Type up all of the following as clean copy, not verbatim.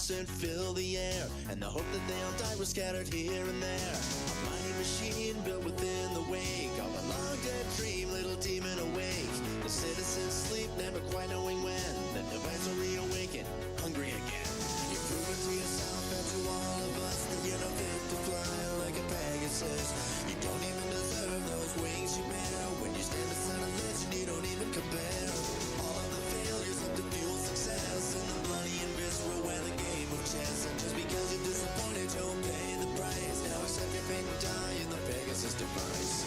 scent fill the air, and the hope that they all died was scattered here and there. A mighty machine built within the wake of a long dead dream, little demon awake. The citizens sleep, never quite knowing when. Then eventually awaken, hungry again. You prove it to yourself and to all of us that you're not fit to fly like a Pegasus. You don't even deserve those wings you bear. When you stand beside a legend, you don't even compare. All of the failures of the fuel success, and the bloody and visceral where the game of chess. And just because you're disappointed, you'll pay the price. Now accept your fate and die in the Pegasus device.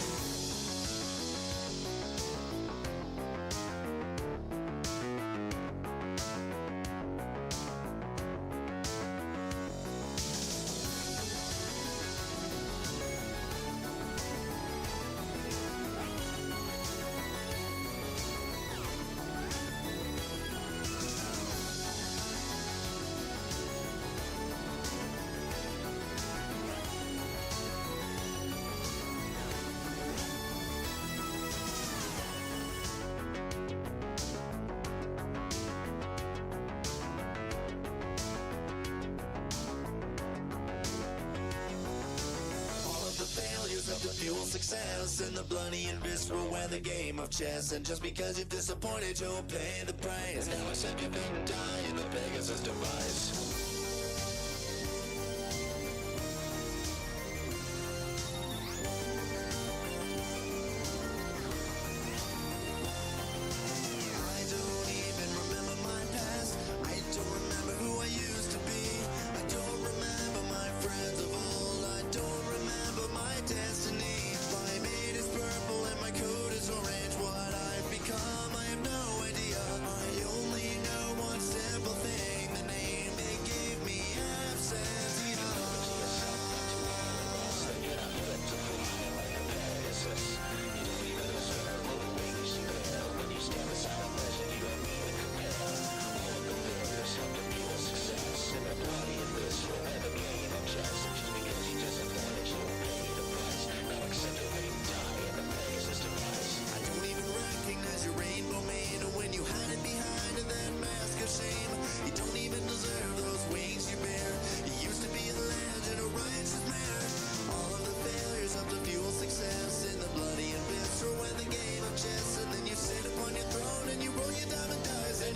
Of the fuel success, and the bloody and visceral where the game of chess. And just because you're disappointed, you'll pay the price. Now accept your fate and die in the Pegasus device.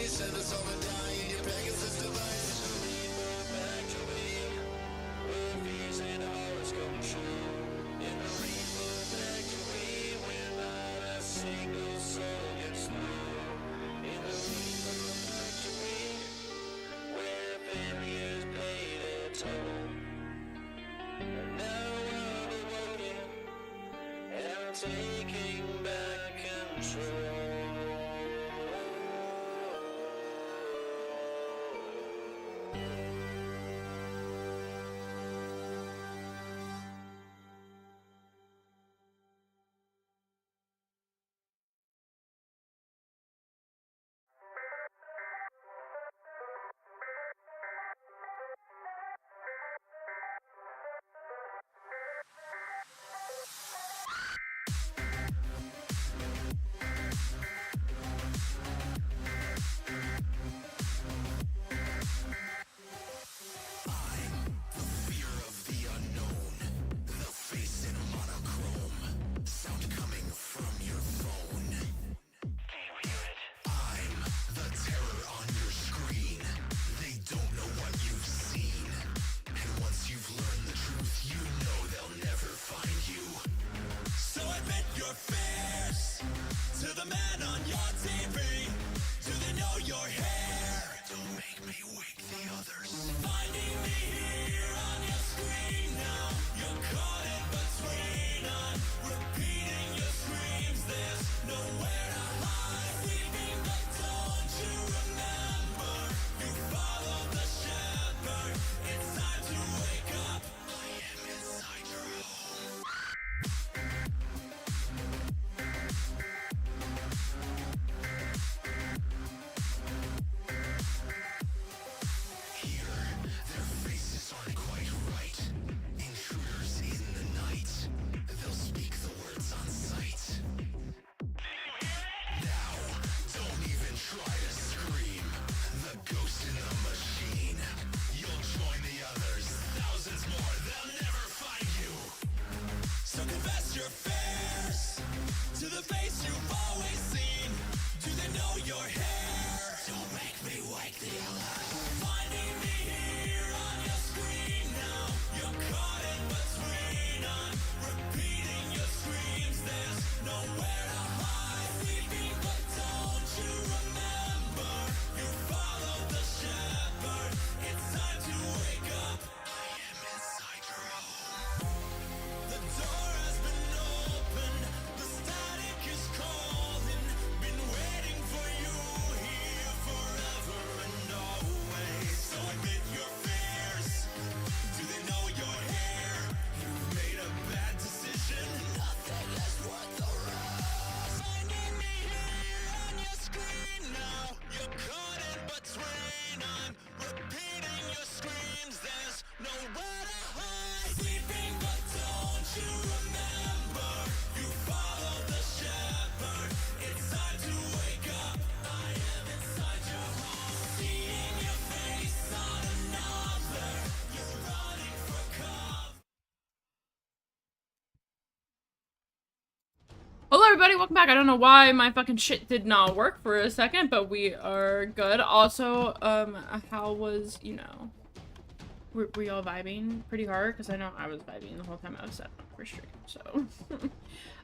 Send us all to die in your Pegasus device. Back to me, where fears and horrors come true. In the rainbow back to me, where not a single soul gets through. In the rainbow back to me, where failures pay their toll. And now I'm awoken, and I'm taking back control. Faces are your fears to the face you've always seen? Do they know your hair? Don't make me wake the alarm. Finding me here on your screen now. You're caught in between. I'm repeating your screams. There's nowhere to hide. Sleeping, but don't you remember? You followed the shepherd. It's time to wake up. I am inside your home. The door has been opened. The static is calling. Been waiting for you here forever and always. So admit your fears. Do they know you're here? You've made a bad decision. Nothing is worth the risk. Finding me here on your screen now. You're caught in between. I'm repeating your screams. There's nowhere to hide. Sleeping, but don't you remember? You followed the shepherd. It's time to wake up. I am inside your home. Seeing your face on another. You're running for cover. Hello everybody, welcome back. I don't know why my fucking shit did not work for a second, but we are good. Also, how was, you know, were y'all vibing pretty hard? Because I know I was vibing the whole time I was set up for stream, so.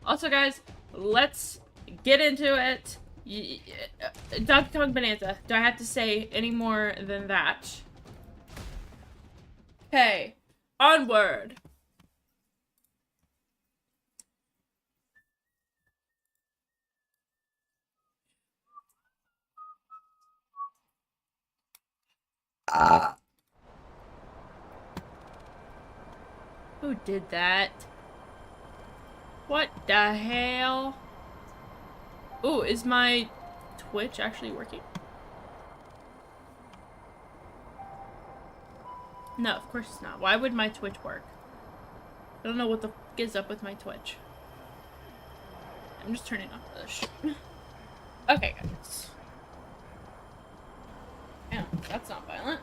Also guys, let's get into it. Donkey Kong Bananza, do I have to say any more than that? Okay, onward. Who did that? What the hell? Ooh, is my Twitch actually working? No, of course it's not. Why would my Twitch work? I don't know what the f is up with my Twitch. I'm just turning off this shit. Okay, guys. Damn, that's not violent.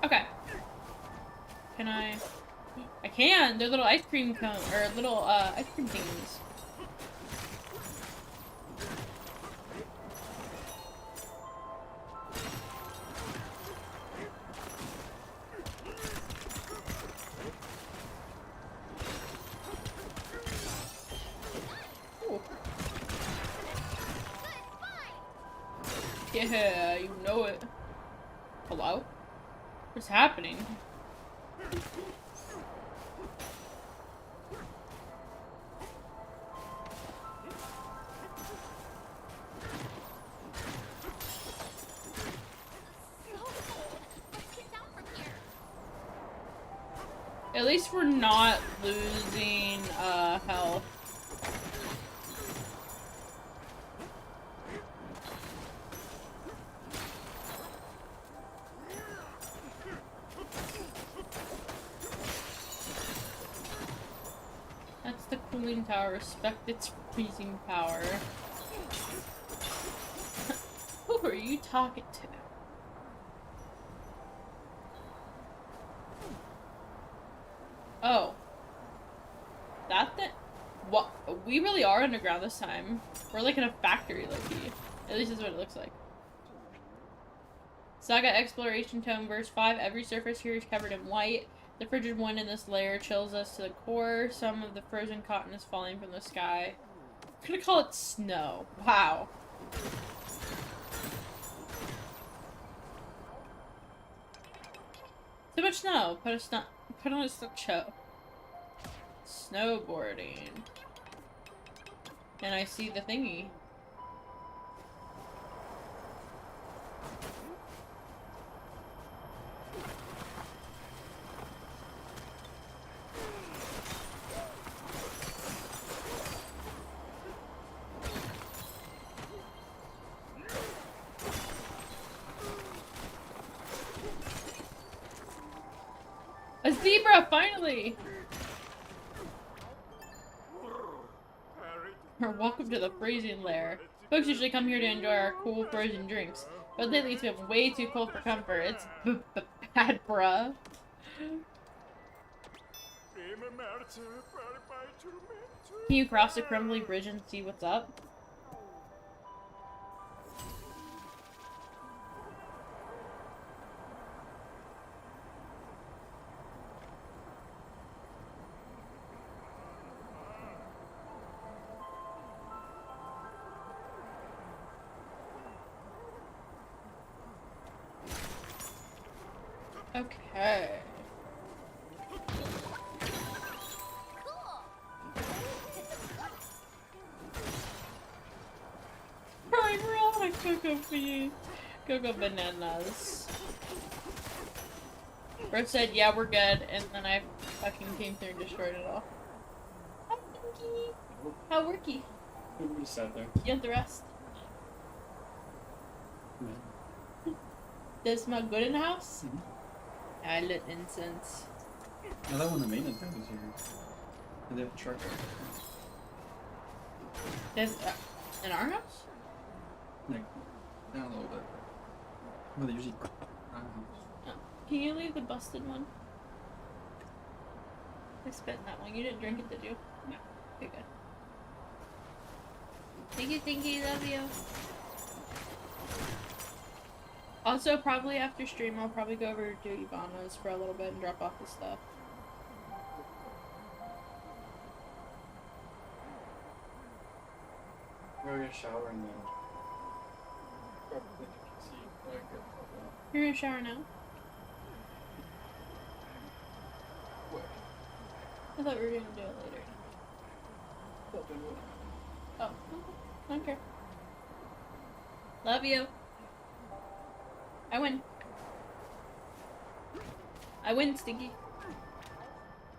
Okay. Can I can! They're little ice cream cone or little ice cream thingies. Ooh. Yeah, you know it. Hello? What's happening? At least we're not losing health. That's the cooling tower. Respect its freezing power. Who are you talking to? Oh. That thing? What? We really are underground this time. We're like in a factory, low-key. At least that's what it looks like. Saga Exploration Tome, verse 5. Every surface here is covered in white. The frigid wind in this layer chills us to the core. Some of the frozen cotton is falling from the sky. I'm gonna call it snow. Wow. Too much snow. Put on a show. Snowboarding. And I see the thingy. A zebra, finally! Or welcome to the freezing lair. Folks usually come here to enjoy our cool frozen drinks, but lately it's been way too cold for comfort. It's bad, bruh. Can you cross the crumbly bridge and see what's up? Okay. Right, we're all on Cocoa Bananas. Bert said, yeah, we're good, and then I fucking came through and destroyed it all. Hi, Pinky! How worky? We just sat there. You want the rest? Yeah. Does it smell good in the house? Mm-hmm. I lit incense. I love when the maintenance guy was here. And they have a truck. There's, in our house? Like, down a little bit. Well, they usually our house. Oh. Can you leave the busted one? I spit in that one. You didn't drink it, did you? No. Okay, good. Thank you, Tinky. Love you. Also, probably after stream, I'll probably go over to Ivana's for a little bit and drop off the stuff. We're gonna shower and then. You're gonna shower now? What? I thought we were gonna do it later. Oh, okay. I don't care. Love you. I win. I win, Stinky.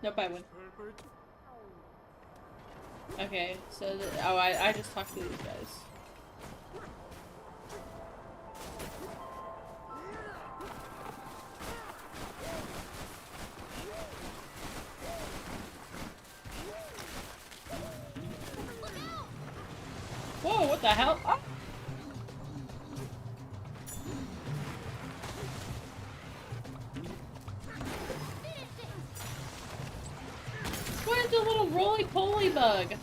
Nope, I win. Okay, so I just talked to these guys. Whoa, what the hell? Oh. What is a little roly-poly bug?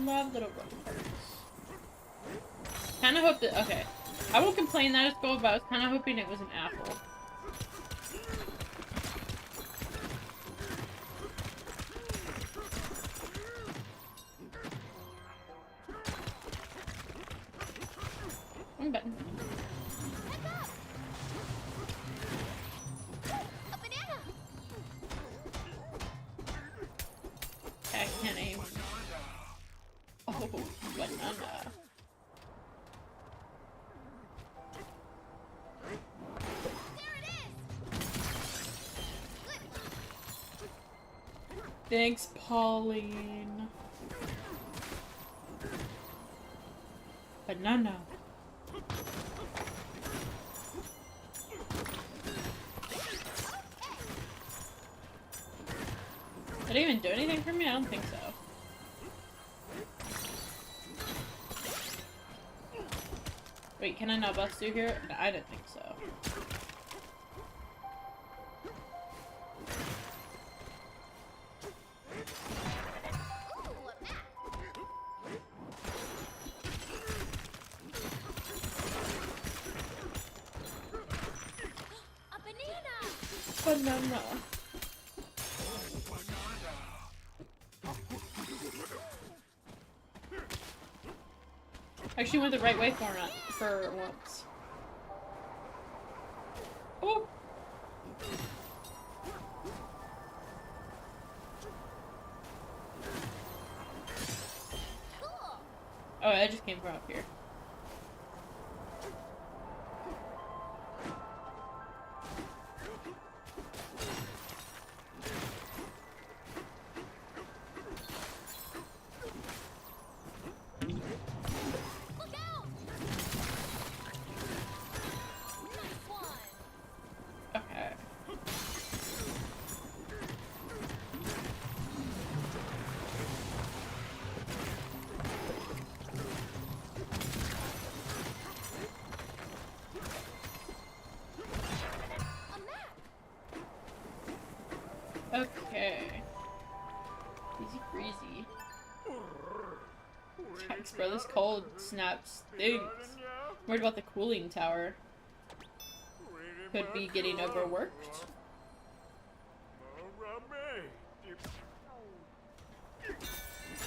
Love little roly-polies. Kinda hope that- okay. I won't complain that it's gold, but I was kinda hoping it was an apple. Wrong button. I can't aim. Oh, banana. Thanks, Pauline. Banana. Did it even do anything for me? I don't think so. Wait, can I not bust through here? No, I didn't think so. Banana. Actually went the right way for once. Oh! Oh, I just came from up here. Okay. Easy breezy. Yikes, bro, this cold snap stinks. Worried about the cooling tower. Could be getting overworked.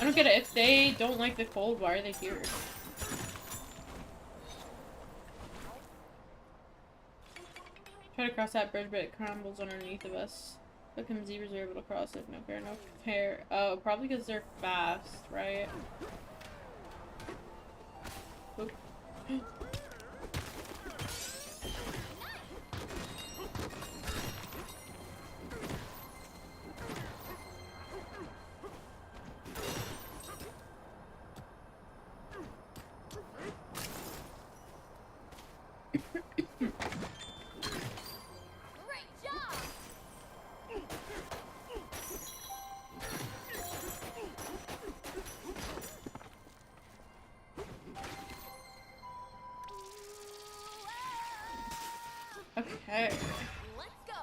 I don't get it. If they don't like the cold, why are they here? Try to cross that bridge, but it crumbles underneath of us. Look, him zebras are able to cross it. No fair, no fair. Oh, probably because they're fast, right? Oop. Okay. Let's go.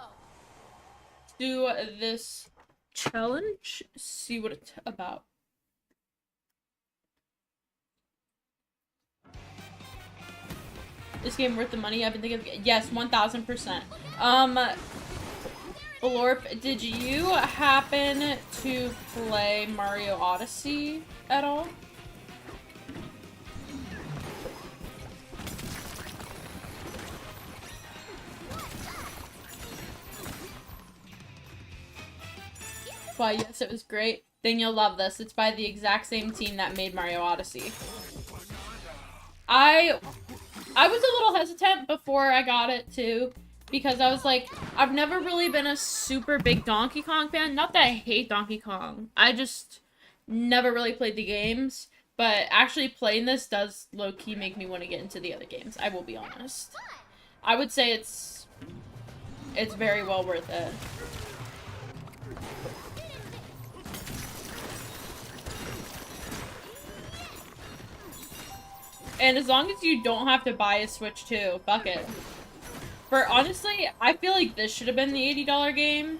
Do this challenge, see what it's about. This game worth the money? I've been thinking of, yes, 1000%. Lorp, did you happen to play Mario Odyssey at all? Why, yes, it was great. Then you'll love this. It's by the exact same team that made Mario Odyssey. I was a little hesitant before I got it, too. Because I was like, I've never really been a super big Donkey Kong fan. Not that I hate Donkey Kong. I just never really played the games. But actually playing this does low-key make me want to get into the other games. I will be honest. I would say it's very well worth it. And as long as you don't have to buy a Switch too, fuck it. For honestly, I feel like this should have been the $80 game.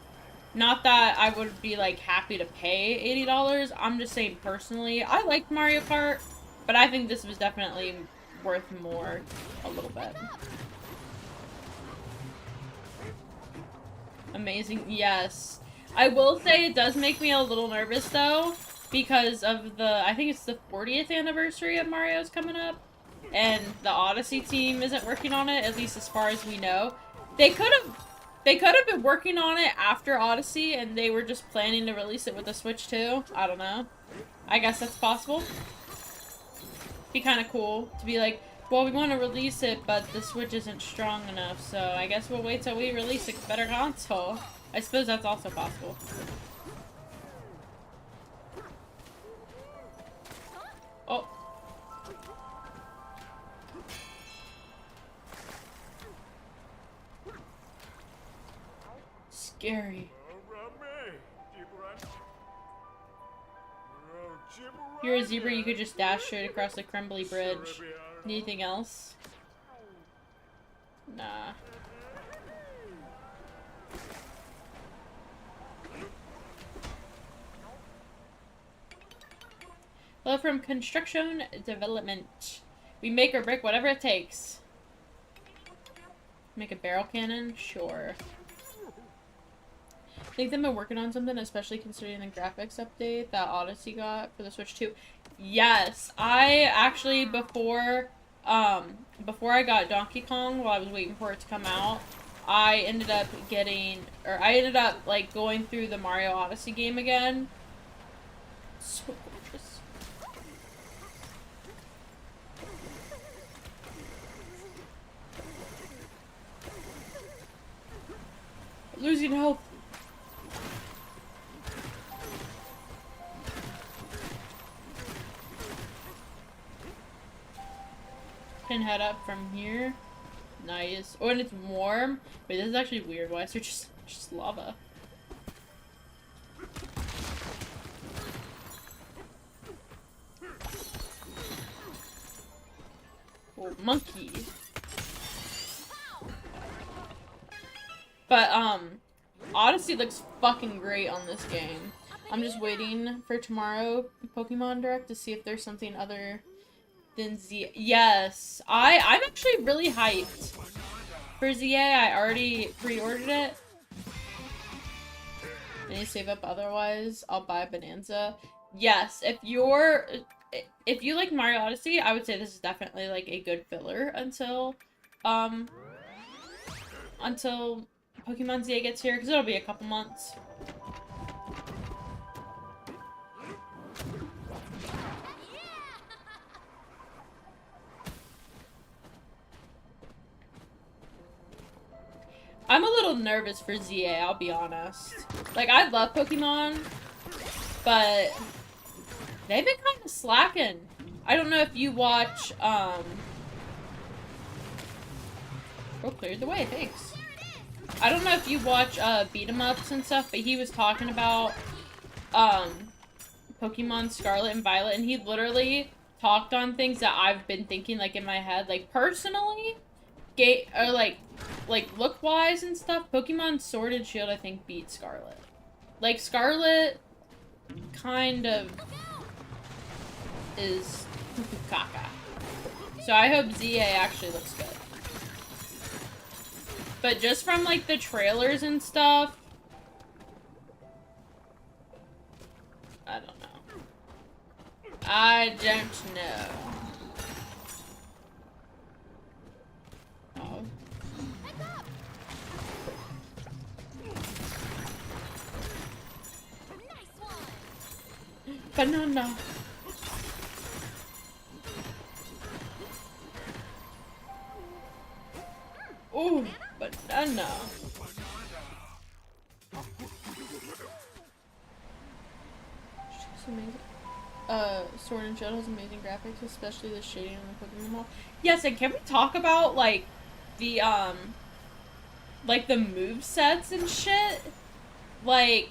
Not that I would be like happy to pay $80. I'm just saying personally, I liked Mario Kart, but I think this was definitely worth more a little bit. Amazing, yes. I will say it does make me a little nervous though, because of the, I think it's the 40th anniversary of Mario's coming up, and the Odyssey team isn't working on it, at least as far as we know. They could have been working on it after Odyssey, and they were just planning to release it with the Switch too. I don't know. I guess that's possible. Be kind of cool to be like, well, we want to release it, but the Switch isn't strong enough, so I guess we'll wait till we release a better console. I suppose that's also possible. Oh. Scary. If you're a zebra, you could just dash straight across the crumbly bridge. Anything else? Nah. Hello from Construction Development. We make or break whatever it takes. Make a barrel cannon? Sure. I think they've been working on something, especially considering the graphics update that Odyssey got for the Switch 2. Yes, I actually, before I got Donkey Kong, while I was waiting for it to come out, I ended up like, going through the Mario Odyssey game again. So gorgeous. Losing health. Can head up from here. Nice. Oh, and it's warm. Wait, this is actually weird. Why is there just lava? Oh, monkey. Odyssey looks fucking great on this game. I'm just waiting for tomorrow Pokemon Direct to see if there's something other than ZA. Yes, I'm actually really hyped for ZA. I already pre-ordered it. I need to save up, otherwise I'll buy Bananza. Yes, if you like Mario Odyssey, I would say this is definitely like a good filler until Pokemon ZA gets here, because it'll be a couple months. I'm a little nervous for ZA, I'll be honest. Like, I love Pokemon, but they've been kind of slacking. I don't know if you watch, oh, cleared the way, thanks. I don't know if you watch, beat-em-ups and stuff, but he was talking about, Pokemon Scarlet and Violet, and he literally talked on things that I've been thinking, like, in my head. Like, personally, look-wise and stuff, Pokemon Sword and Shield, I think, beat Scarlet. Like, Scarlet kind of is caca. So I hope ZA actually looks good. But just from, like, the trailers and stuff, I don't know. I don't know. Oh. Banana. Ooh, banana. She's amazing. Sword and Shield has amazing graphics, especially the shading on the Pokemon wall. Yes, and can we talk about, like, the movesets and shit? Like,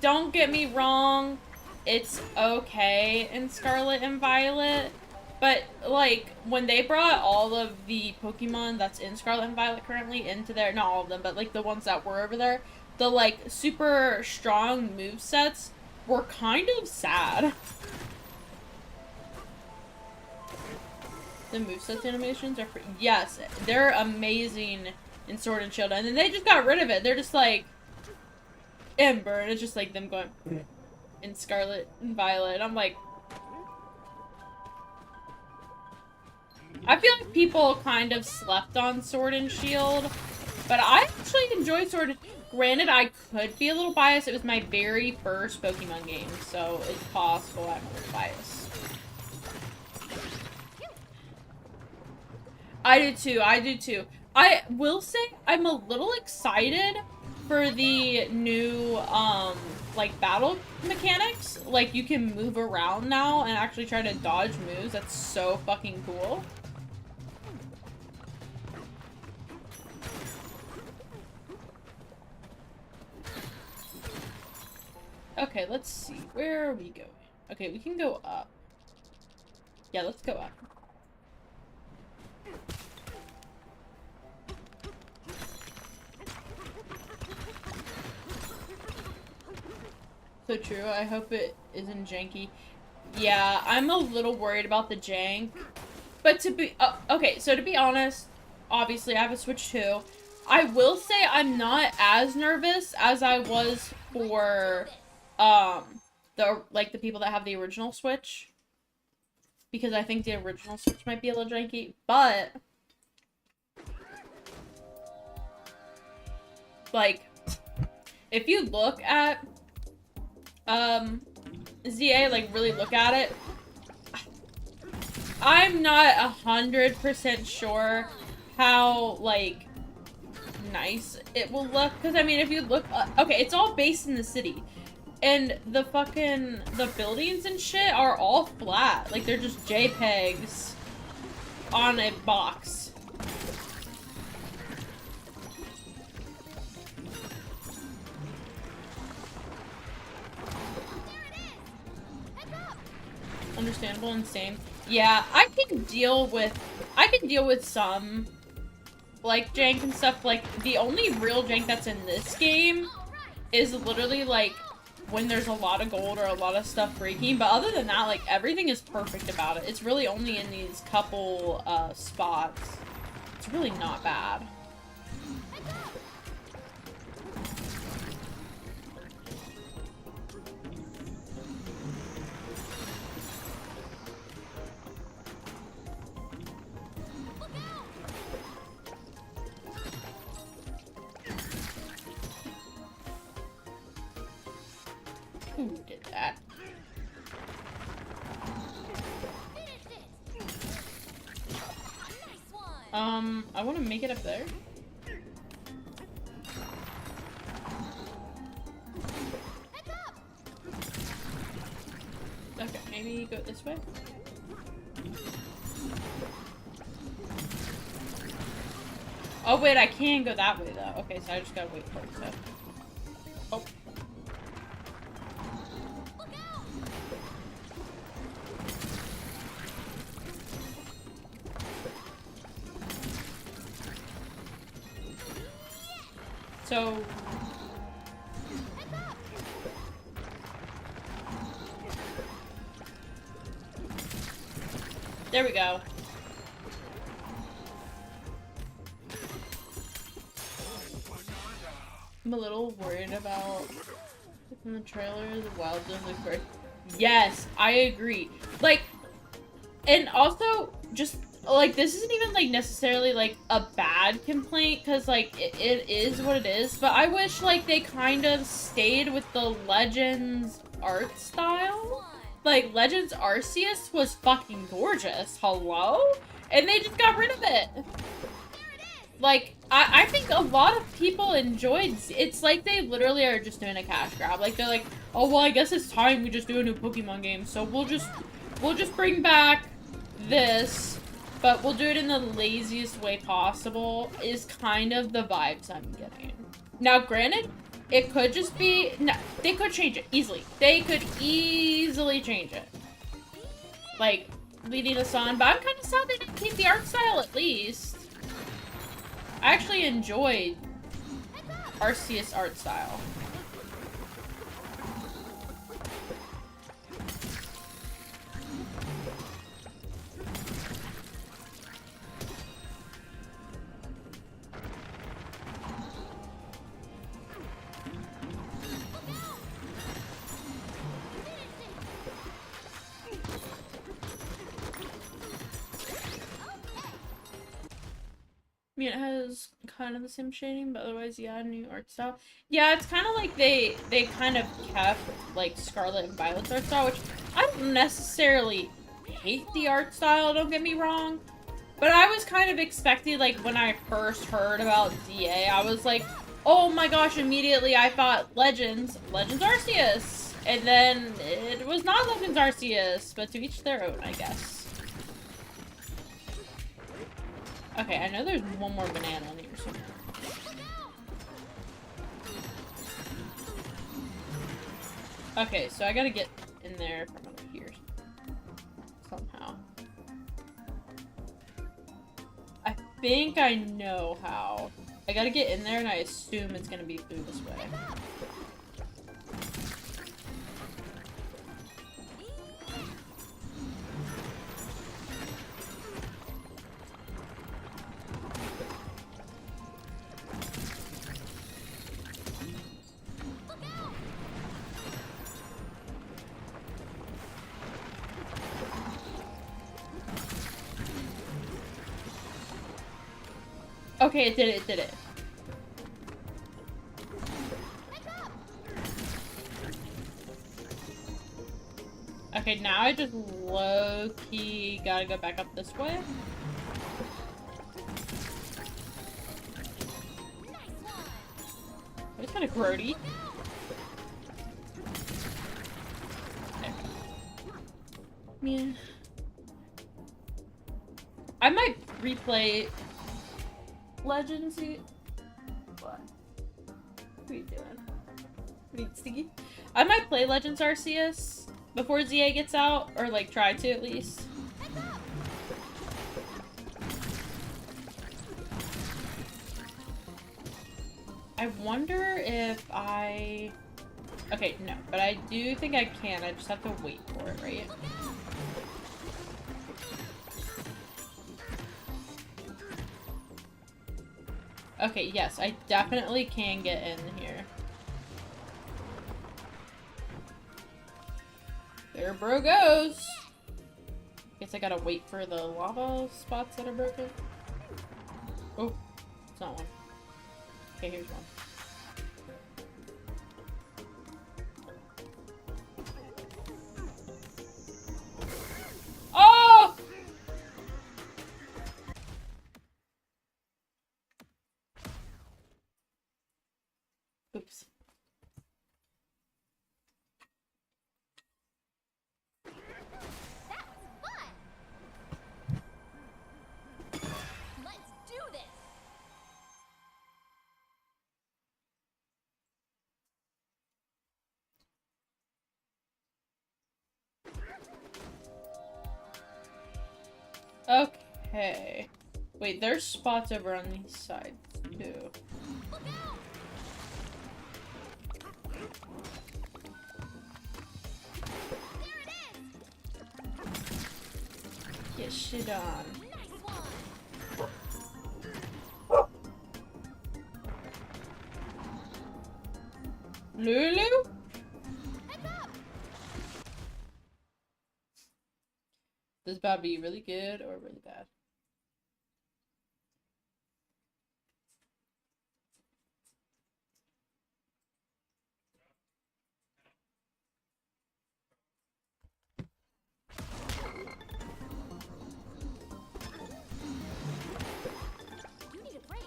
don't get me wrong, it's okay in Scarlet and Violet, but, like, when they brought all of the Pokemon that's in Scarlet and Violet currently into their, not all of them, but, like, the ones that were over there, the, like, super strong movesets were kind of sad. The movesets animations are pretty, yes, they're amazing in Sword and Shield, and then they just got rid of it. They're just like, Ember, and it's just like them going in Scarlet and Violet, and I'm like, I feel like people kind of slept on Sword and Shield, but I actually enjoy Sword and... Granted, I could be a little biased. It was my very first Pokemon game, so it's possible I'm a little biased. I do too. I will say I'm a little excited for the new, like, battle mechanics. Like, you can move around now and actually try to dodge moves. That's so fucking cool. Okay, let's see. Where are we going? Okay, we can go up. Yeah, let's go up. So true. I hope it isn't janky. Yeah, I'm a little worried about the jank. But to be... okay, so to be honest, obviously I have a Switch too. I will say I'm not as nervous as I was for... the people that have the original Switch, because I think the original Switch might be a little janky, but, like, if you look at, ZA, like, really look at it, I'm not 100% sure how, like, nice it will look, because, I mean, if you look, okay, it's all based in the city. And the buildings and shit are all flat. Like, they're just JPEGs on a box. Understandable and same. Yeah, I can deal with some, like, jank and stuff. Like, the only real jank that's in this game is literally like when there's a lot of gold or a lot of stuff breaking, but other than that, like everything is perfect about it. It's really only in these couple spots. It's really not bad. Who did that? I want to make it up there. Okay, maybe go this way. Oh wait, I can go that way though. Okay, so I just gotta wait for it to... Oh. So... There we go. I'm a little worried about in the trailer, the wild zones look great. Yes, I agree. Like, and also, just, like, this isn't even, like, necessarily, like, a bad complaint, because, like, it is what it is, but I wish, like, they kind of stayed with the Legends art style. Like, Legends Arceus was fucking gorgeous. Hello? And they just got rid of it. Like, I think a lot of people enjoyed... It's like they literally are just doing a cash grab. Like, they're like, oh, well, I guess it's time we just do a new Pokemon game. So we'll just bring back this, but we'll do it in the laziest way possible, is kind of the vibes I'm getting. Now, granted, it could just be... No, they could change it easily. They could easily change it. Like, leading us on. But I'm kind of sad they didn't keep the art style at least. I actually enjoyed Arceus art style. I mean, it has kind of the same shading, but otherwise, yeah, new art style. Yeah, it's kind of like they kind of kept, like, Scarlet and Violet's art style, which I don't necessarily hate the art style, don't get me wrong. But I was kind of expecting, like, when I first heard about DA, I was like, oh my gosh, immediately I thought Legends Arceus. And then it was not Legends Arceus, but to each their own, I guess. Okay, I know there's one more banana in here somewhere. Okay, so I gotta get in there from over here. Somehow. I think I know how. I gotta get in there and I assume it's gonna be through this way. Okay, it did it. Okay, now I just low-key gotta go back up this way. It's kind of grody. Yeah. I might replay Legends. What? What are you doing? What are you, Sticky? I might play Legends Arceus before ZA gets out, or like try to at least. I wonder if I... Okay, no, but I do think I can. I just have to wait for it, right? Okay, yes, I definitely can get in here. There bro goes! Guess I gotta wait for the lava spots that are broken. Oh, it's not one. Okay, here's one. Oh! Oops. Okay. Wait, there's spots over on these sides, too. Get shit on. Lulu? This is about to be really good or really bad. You need a break.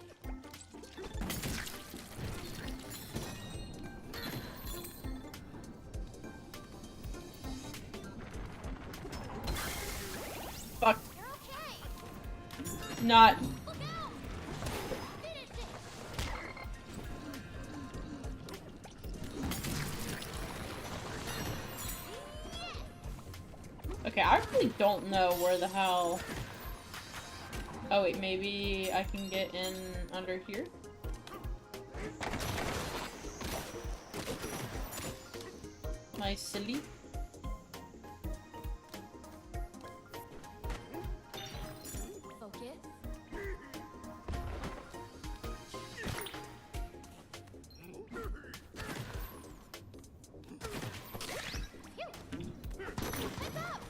Fuck. You're okay. Not. Look out. Finish it. Okay, I really don't know where the hell... Oh wait, maybe I can get in under here? My silly. Focus. Heads up.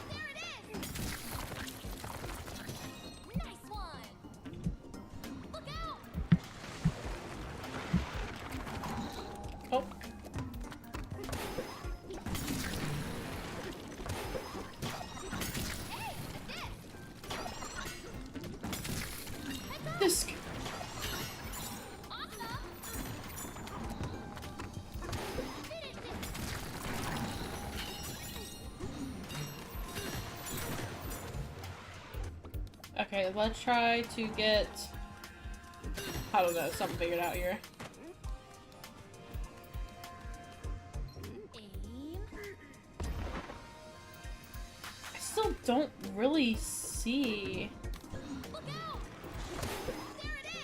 There it is. Nice one. Look out. Oh. This. Okay, let's try to get... I don't know, something figured out here. Aim. I still don't really see... Look out. There it is.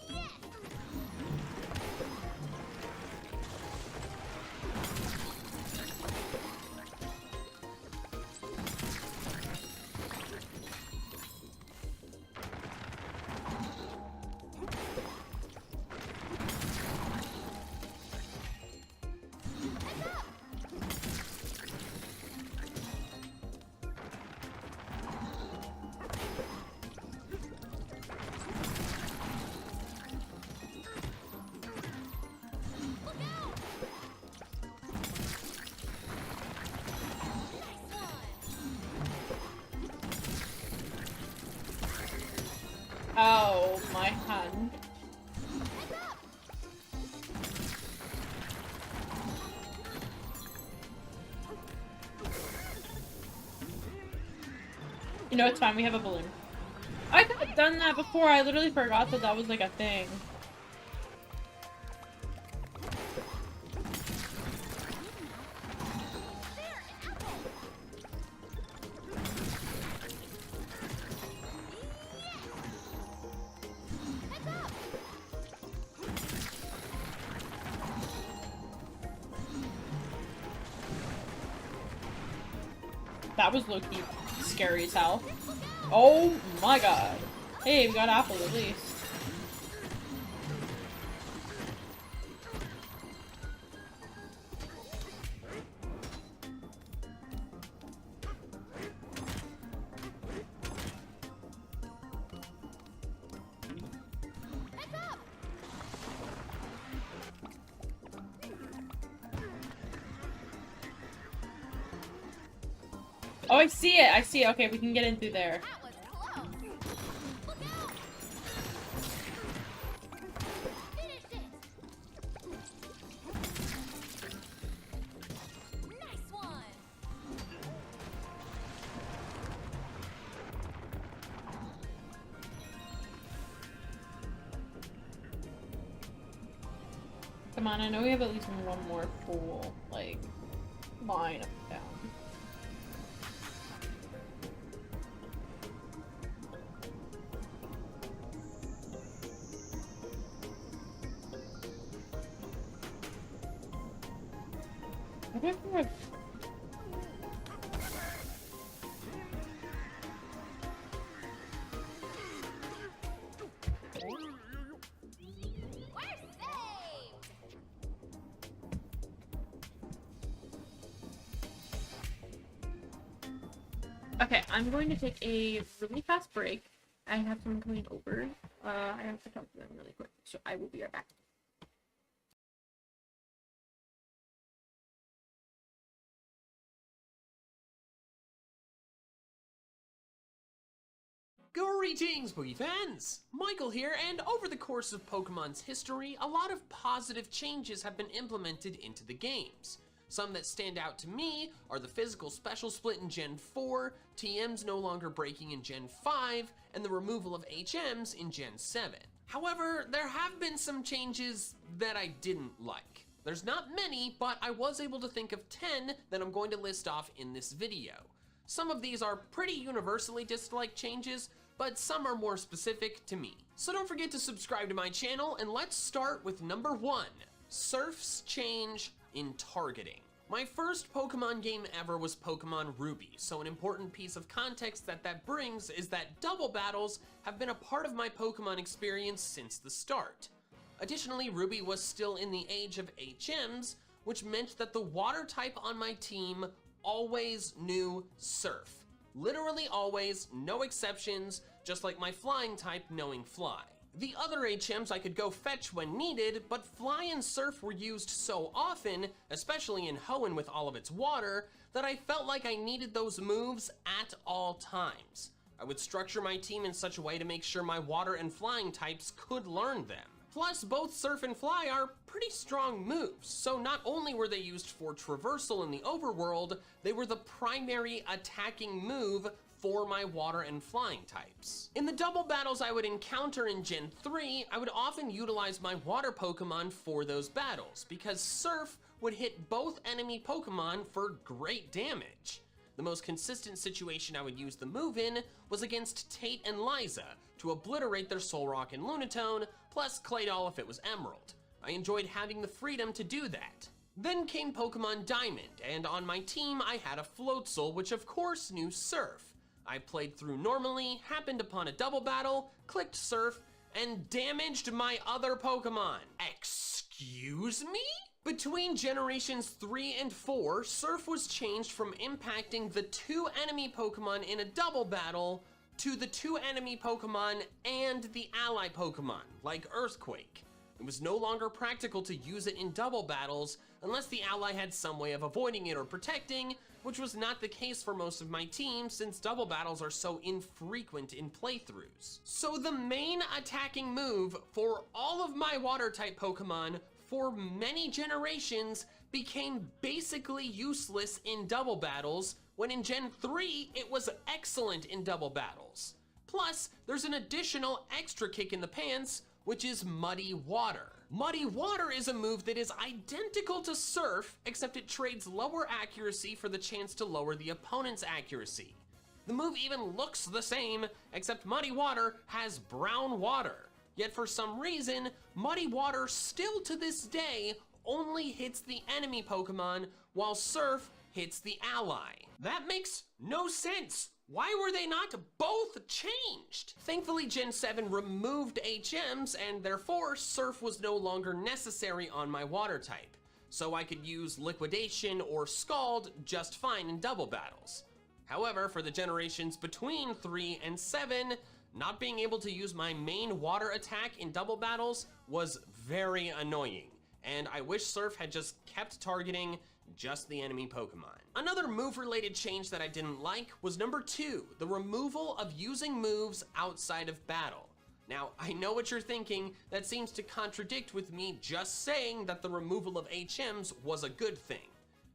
Yes. Oh, my hand. You know, it's fine, we have a balloon. I could have done that before, I literally forgot that that was like a thing. That was low-key scary as hell. Oh my god. Hey, we got apple at least. Oh, I see it. I see it. Okay, we can get in through there. That was close. Look out! Finish it! Nice one! Come on, I know we have at least one more full, like, line up and down. I don't know. We're saved! Okay, I'm going to take a really fast break. I have someone coming over. I have to talk to them really quick, so I will be right back. Greetings, Boogie fans! Michael here, and over the course of Pokemon's history, a lot of positive changes have been implemented into the games. Some that stand out to me are the physical special split in Gen 4, TMs no longer breaking in Gen 5, and the removal of HMs in Gen 7. However, there have been some changes that I didn't like. There's not many, but I was able to think of 10 that I'm going to list off in this video. Some of these are pretty universally disliked changes, but some are more specific to me. So don't forget to subscribe to my channel, and let's start with number 1, Surf's change in targeting. My first Pokemon game ever was Pokemon Ruby, so an important piece of context that brings is that double battles have been a part of my Pokemon experience since the start. Additionally, Ruby was still in the age of HMs, which meant that the water type on my team always knew Surf. Literally always, no exceptions, just like my flying type knowing Fly. The other HMs I could go fetch when needed, but Fly and Surf were used so often, especially in Hoenn with all of its water, that I felt like I needed those moves at all times. I would structure my team in such a way to make sure my water and flying types could learn them. Plus, both Surf and Fly are pretty strong moves, so not only were they used for traversal in the overworld, they were the primary attacking move for my water and flying types. In the double battles I would encounter in Gen 3, I would often utilize my water Pokemon for those battles, because Surf would hit both enemy Pokemon for great damage. The most consistent situation I would use the move in was against Tate and Liza to obliterate their Solrock and Lunatone, plus Claydol if it was Emerald. I enjoyed having the freedom to do that. Then came Pokemon Diamond, and on my team I had a Floatzel, which of course knew Surf. I played through normally, happened upon a double battle, clicked Surf, and damaged my other Pokemon. Excuse me? Between generations 3 and 4, Surf was changed from impacting the 2 enemy Pokemon in a double battle to the 2 enemy Pokemon and the ally Pokemon, like Earthquake. It was no longer practical to use it in double battles unless the ally had some way of avoiding it or protecting, which was not the case for most of my team since double battles are so infrequent in playthroughs. So the main attacking move for all of my water type Pokemon for many generations became basically useless in double battles, when in Gen 3 it was excellent in double battles. Plus, there's an additional extra kick in the pants, which is Muddy Water. Muddy Water is a move that is identical to Surf, except it trades lower accuracy for the chance to lower the opponent's accuracy. The move even looks the same, except Muddy Water has brown water. Yet for some reason, Muddy Water still to this day only hits the enemy Pokemon, while Surf hits the ally. That makes no sense. Why were they not both changed? Thankfully, Gen 7 removed HMs, and therefore Surf was no longer necessary on my water type, so I could use Liquidation or Scald just fine in double battles. However, for the generations between 3 and 7, not being able to use my main water attack in double battles was very annoying, and I wish Surf had just kept targeting just the enemy Pokemon. Another move-related change that I didn't like was number 2, the removal of using moves outside of battle. Now, I know what you're thinking, that seems to contradict with me just saying that the removal of HMs was a good thing.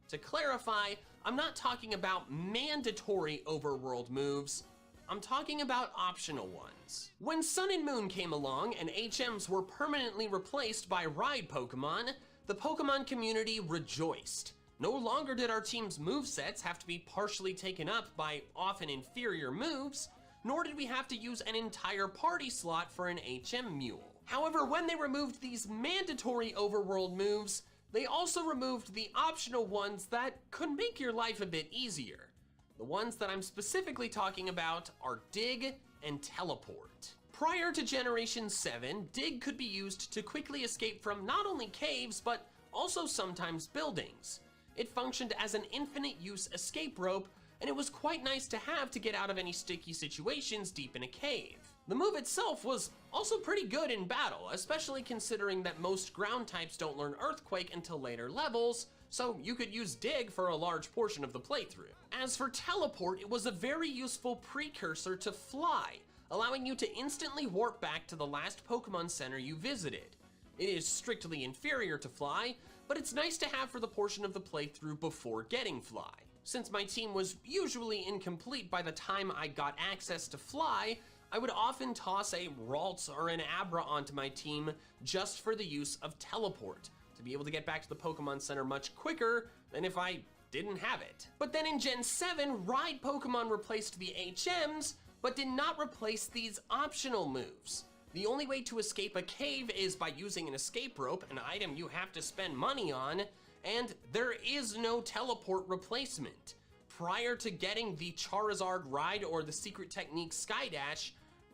To clarify, I'm not talking about mandatory overworld moves, I'm talking about optional ones. When Sun and Moon came along and HMs were permanently replaced by Ride Pokemon, the Pokemon community rejoiced. No longer did our team's movesets have to be partially taken up by often inferior moves, nor did we have to use an entire party slot for an HM mule. However, when they removed these mandatory overworld moves, they also removed the optional ones that could make your life a bit easier. The ones that I'm specifically talking about are Dig and Teleport. Prior to Generation 7, Dig could be used to quickly escape from not only caves, but also sometimes buildings. It functioned as an infinite use escape rope, and it was quite nice to have to get out of any sticky situations deep in a cave. The move itself was also pretty good in battle, especially considering that most ground types don't learn Earthquake until later levels, so you could use Dig for a large portion of the playthrough. As for Teleport, it was a very useful precursor to Fly, allowing you to instantly warp back to the last Pokemon Center you visited. It is strictly inferior to Fly, but it's nice to have for the portion of the playthrough before getting Fly. Since my team was usually incomplete by the time I got access to Fly, I would often toss a Ralts or an Abra onto my team just for the use of Teleport, to be able to get back to the Pokemon Center much quicker than if I didn't have it. But then in Gen 7, Ride Pokemon replaced the HMs, but did not replace these optional moves. The only way to escape a cave is by using an escape rope, an item you have to spend money on, and there is no teleport replacement. Prior to getting the Charizard Ride or the secret technique Skydash,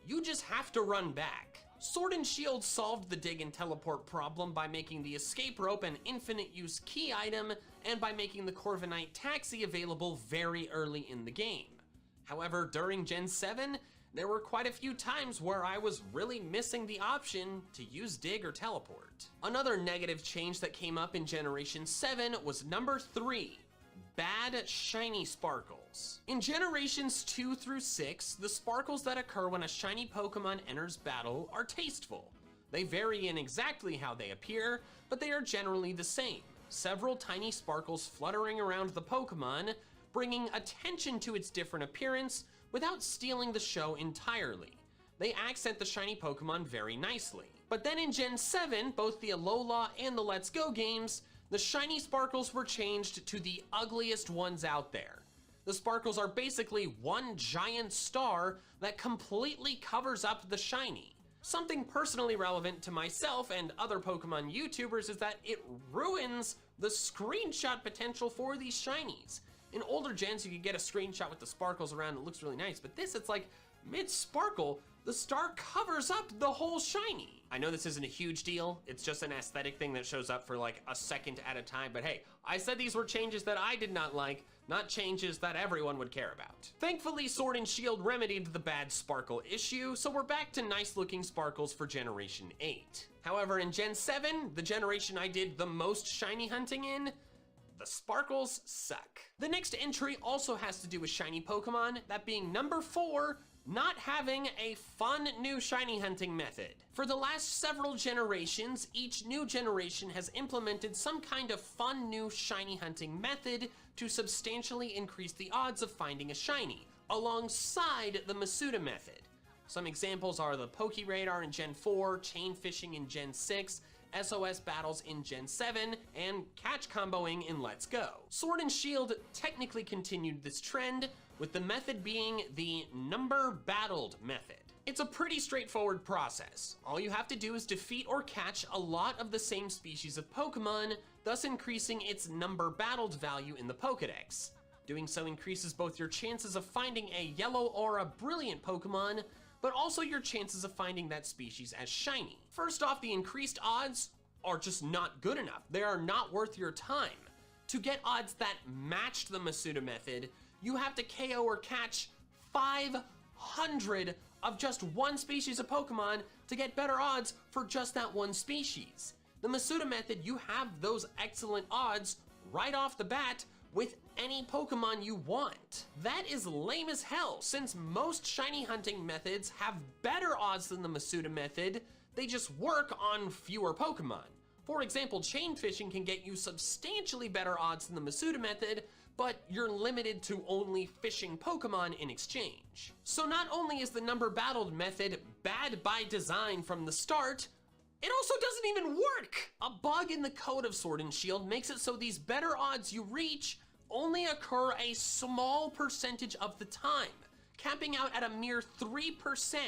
you just have to run back. Sword and Shield solved the Dig and Teleport problem by making the escape rope an infinite use key item and by making the Corviknight Taxi available very early in the game. However, during Gen 7, there were quite a few times where I was really missing the option to use Dig or Teleport. Another negative change that came up in Generation 7 was number 3, bad shiny sparkles. In Generations 2 through 6, the sparkles that occur when a shiny Pokemon enters battle are tasteful. They vary in exactly how they appear, but they are generally the same. Several tiny sparkles fluttering around the Pokemon, bringing attention to its different appearance without stealing the show entirely. They accent the shiny Pokemon very nicely. But then in Gen 7, both the Alola and the Let's Go games, the shiny sparkles were changed to the ugliest ones out there. The sparkles are basically one giant star that completely covers up the shiny. Something personally relevant to myself and other Pokemon YouTubers is that it ruins the screenshot potential for these shinies. In older gens, you could get a screenshot with the sparkles around, it looks really nice, but this, it's like mid-sparkle, the star covers up the whole shiny. I know this isn't a huge deal, it's just an aesthetic thing that shows up for like a second at a time, but hey, I said these were changes that I did not like, not changes that everyone would care about. Thankfully, Sword and Shield remedied the bad sparkle issue, so we're back to nice looking sparkles for Generation 8. However, in Gen 7, the generation I did the most shiny hunting in, the sparkles suck. The next entry also has to do with shiny Pokemon, that being number 4, not having a fun new shiny hunting method. For the last several generations, each new generation has implemented some kind of fun new shiny hunting method to substantially increase the odds of finding a shiny, alongside the Masuda method. Some examples are the Poke Radar in Gen 4, chain fishing in Gen 6, SOS battles in Gen 7, and catch comboing in Let's Go. Sword and Shield technically continued this trend, with the method being the number battled method. It's a pretty straightforward process. All you have to do is defeat or catch a lot of the same species of Pokemon, thus increasing its number battled value in the Pokedex. Doing so increases both your chances of finding a yellow or a brilliant Pokemon, but also your chances of finding that species as shiny. First off, the increased odds are just not good enough. They are not worth your time. To get odds that matched the Masuda method, you have to KO or catch 500 of just one species of Pokemon to get better odds for just that one species. The Masuda method, you have those excellent odds right off the bat with any Pokemon you want. That is lame as hell, since most shiny hunting methods have better odds than the Masuda method, they just work on fewer Pokemon. For example, chain fishing can get you substantially better odds than the Masuda method, but you're limited to only fishing Pokemon in exchange. So not only is the number battled method bad by design from the start, it also doesn't even work! A bug in the code of Sword and Shield makes it so these better odds you reach only occur a small percentage of the time, capping out at a mere 3%.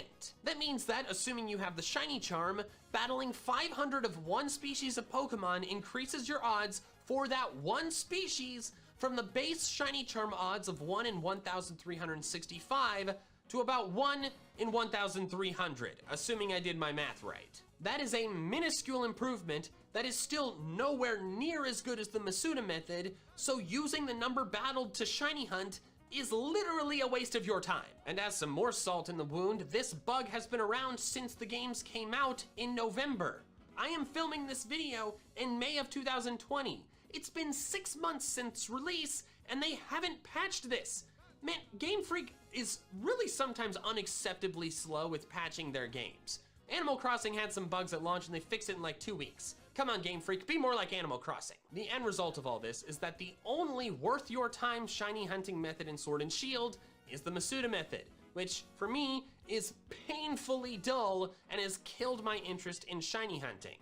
That means that, assuming you have the shiny charm, battling 500 of one species of Pokemon increases your odds for that one species from the base shiny charm odds of 1 in 1,365 to about 1 in 1,300, assuming I did my math right. That is a minuscule improvement that is still nowhere near as good as the Masuda method, so using the number battled to shiny hunt is literally a waste of your time. And as some more salt in the wound, this bug has been around since the games came out in November. I am filming this video in May of 2020. It's been 6 months since release, and they haven't patched this. Man, Game Freak is really sometimes unacceptably slow with patching their games. Animal Crossing had some bugs at launch and they fixed it in like 2 weeks. Come on, Game Freak, be more like Animal Crossing. The end result of all this is that the only worth your time shiny hunting method in Sword and Shield is the Masuda method, which for me is painfully dull and has killed my interest in shiny hunting.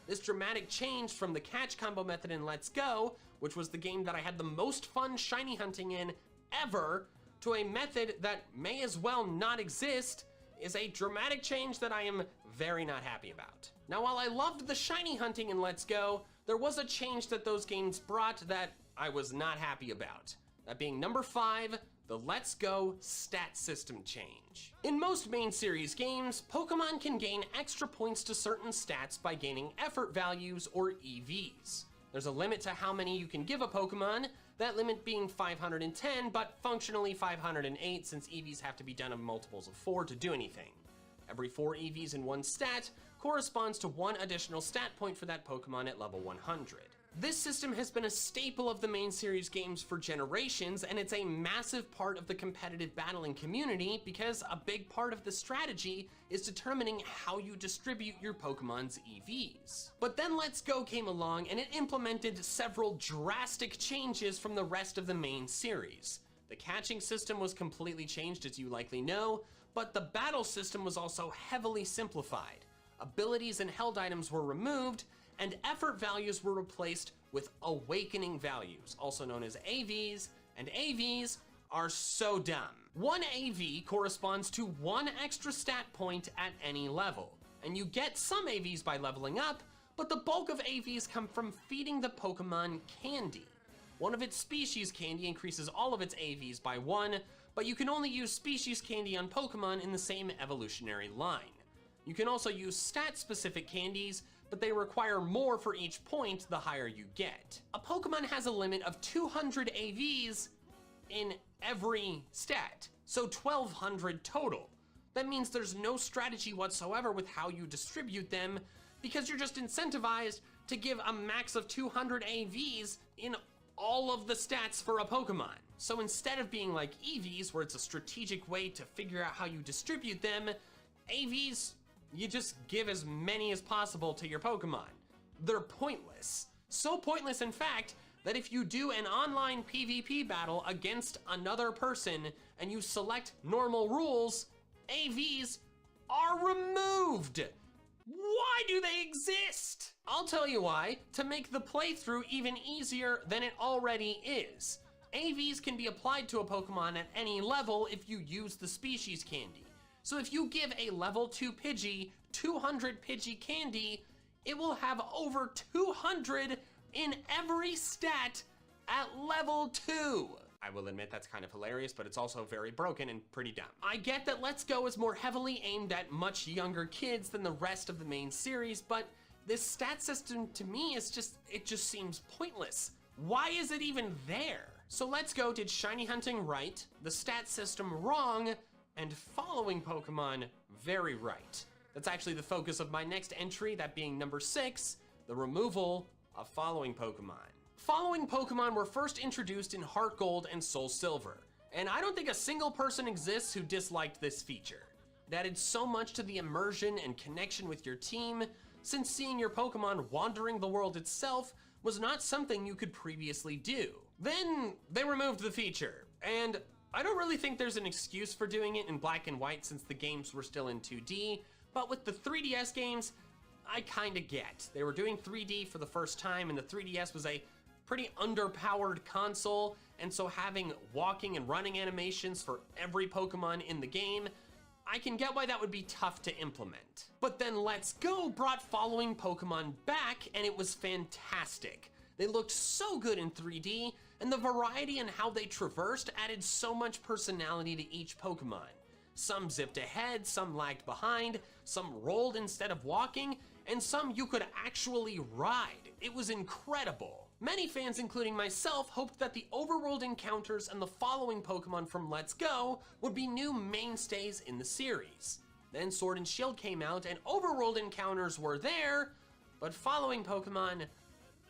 This dramatic change from the catch combo method in Let's Go, which was the game that I had the most fun shiny hunting in ever, to a method that may as well not exist, is a dramatic change that I am very not happy about. Now, while I loved the shiny hunting in Let's Go, there was a change that those games brought that I was not happy about. That being number 5, the Let's Go stat system change. In most main series games, Pokemon can gain extra points to certain stats by gaining effort values or EVs. There's a limit to how many you can give a Pokemon, that limit being 510, but functionally 508 since EVs have to be done in multiples of 4 to do anything. Every 4 EVs in one stat corresponds to 1 additional stat point for that Pokemon at level 100. This system has been a staple of the main series games for generations, and it's a massive part of the competitive battling community because a big part of the strategy is determining how you distribute your Pokemon's EVs. But then Let's Go came along and it implemented several drastic changes from the rest of the main series. The catching system was completely changed, as you likely know, but the battle system was also heavily simplified. Abilities and held items were removed, and effort values were replaced with awakening values, also known as AVs, and AVs are so dumb. 1 AV corresponds to 1 extra stat point at any level, and you get some AVs by leveling up, but the bulk of AVs come from feeding the Pokemon candy. One of its species candy increases all of its AVs by 1, but you can only use species candy on Pokemon in the same evolutionary line. You can also use stat-specific candies, but they require more for each point the higher you get. A Pokemon has a limit of 200 AVs in every stat, so 1,200 total. That means there's no strategy whatsoever with how you distribute them because you're just incentivized to give a max of 200 AVs in all of the stats for a Pokemon. So instead of being like EVs, where it's a strategic way to figure out how you distribute them, AVs, you just give as many as possible to your Pokemon. They're pointless. So pointless, in fact, that if you do an online PvP battle against another person and you select normal rules, AVs are removed. Why do they exist? I'll tell you why, to make the playthrough even easier than it already is. AVs can be applied to a Pokemon at any level if you use the species candy. So if you give a level 2 Pidgey 200 Pidgey candy, it will have over 200 in every stat at level 2. I will admit that's kind of hilarious, but it's also very broken and pretty dumb. I get that Let's Go is more heavily aimed at much younger kids than the rest of the main series, but this stat system to me is it just seems pointless. Why is it even there? So Let's Go did shiny hunting right, the stat system wrong, and following Pokemon very right. That's actually the focus of my next entry, that being number 6, the removal of following Pokemon. Following Pokemon were first introduced in Heart Gold and Soul Silver, and I don't think a single person exists who disliked this feature. It added so much to the immersion and connection with your team, since seeing your Pokemon wandering the world itself was not something you could previously do. Then they removed the feature, and I don't really think there's an excuse for doing it in black and white since the games were still in 2D, but with the 3DS games, I kinda get. They were doing 3D for the first time, and the 3DS was a pretty underpowered console, and so having walking and running animations for every Pokemon in the game, I can get why that would be tough to implement. But then Let's Go brought following Pokemon back, and it was fantastic. They looked so good in 3D, and the variety in how they traversed added so much personality to each Pokemon. Some zipped ahead, some lagged behind, some rolled instead of walking, and some you could actually ride. It was incredible. Many fans, including myself, hoped that the overworld encounters and the following Pokemon from Let's Go would be new mainstays in the series. Then Sword and Shield came out and overworld encounters were there, but following Pokemon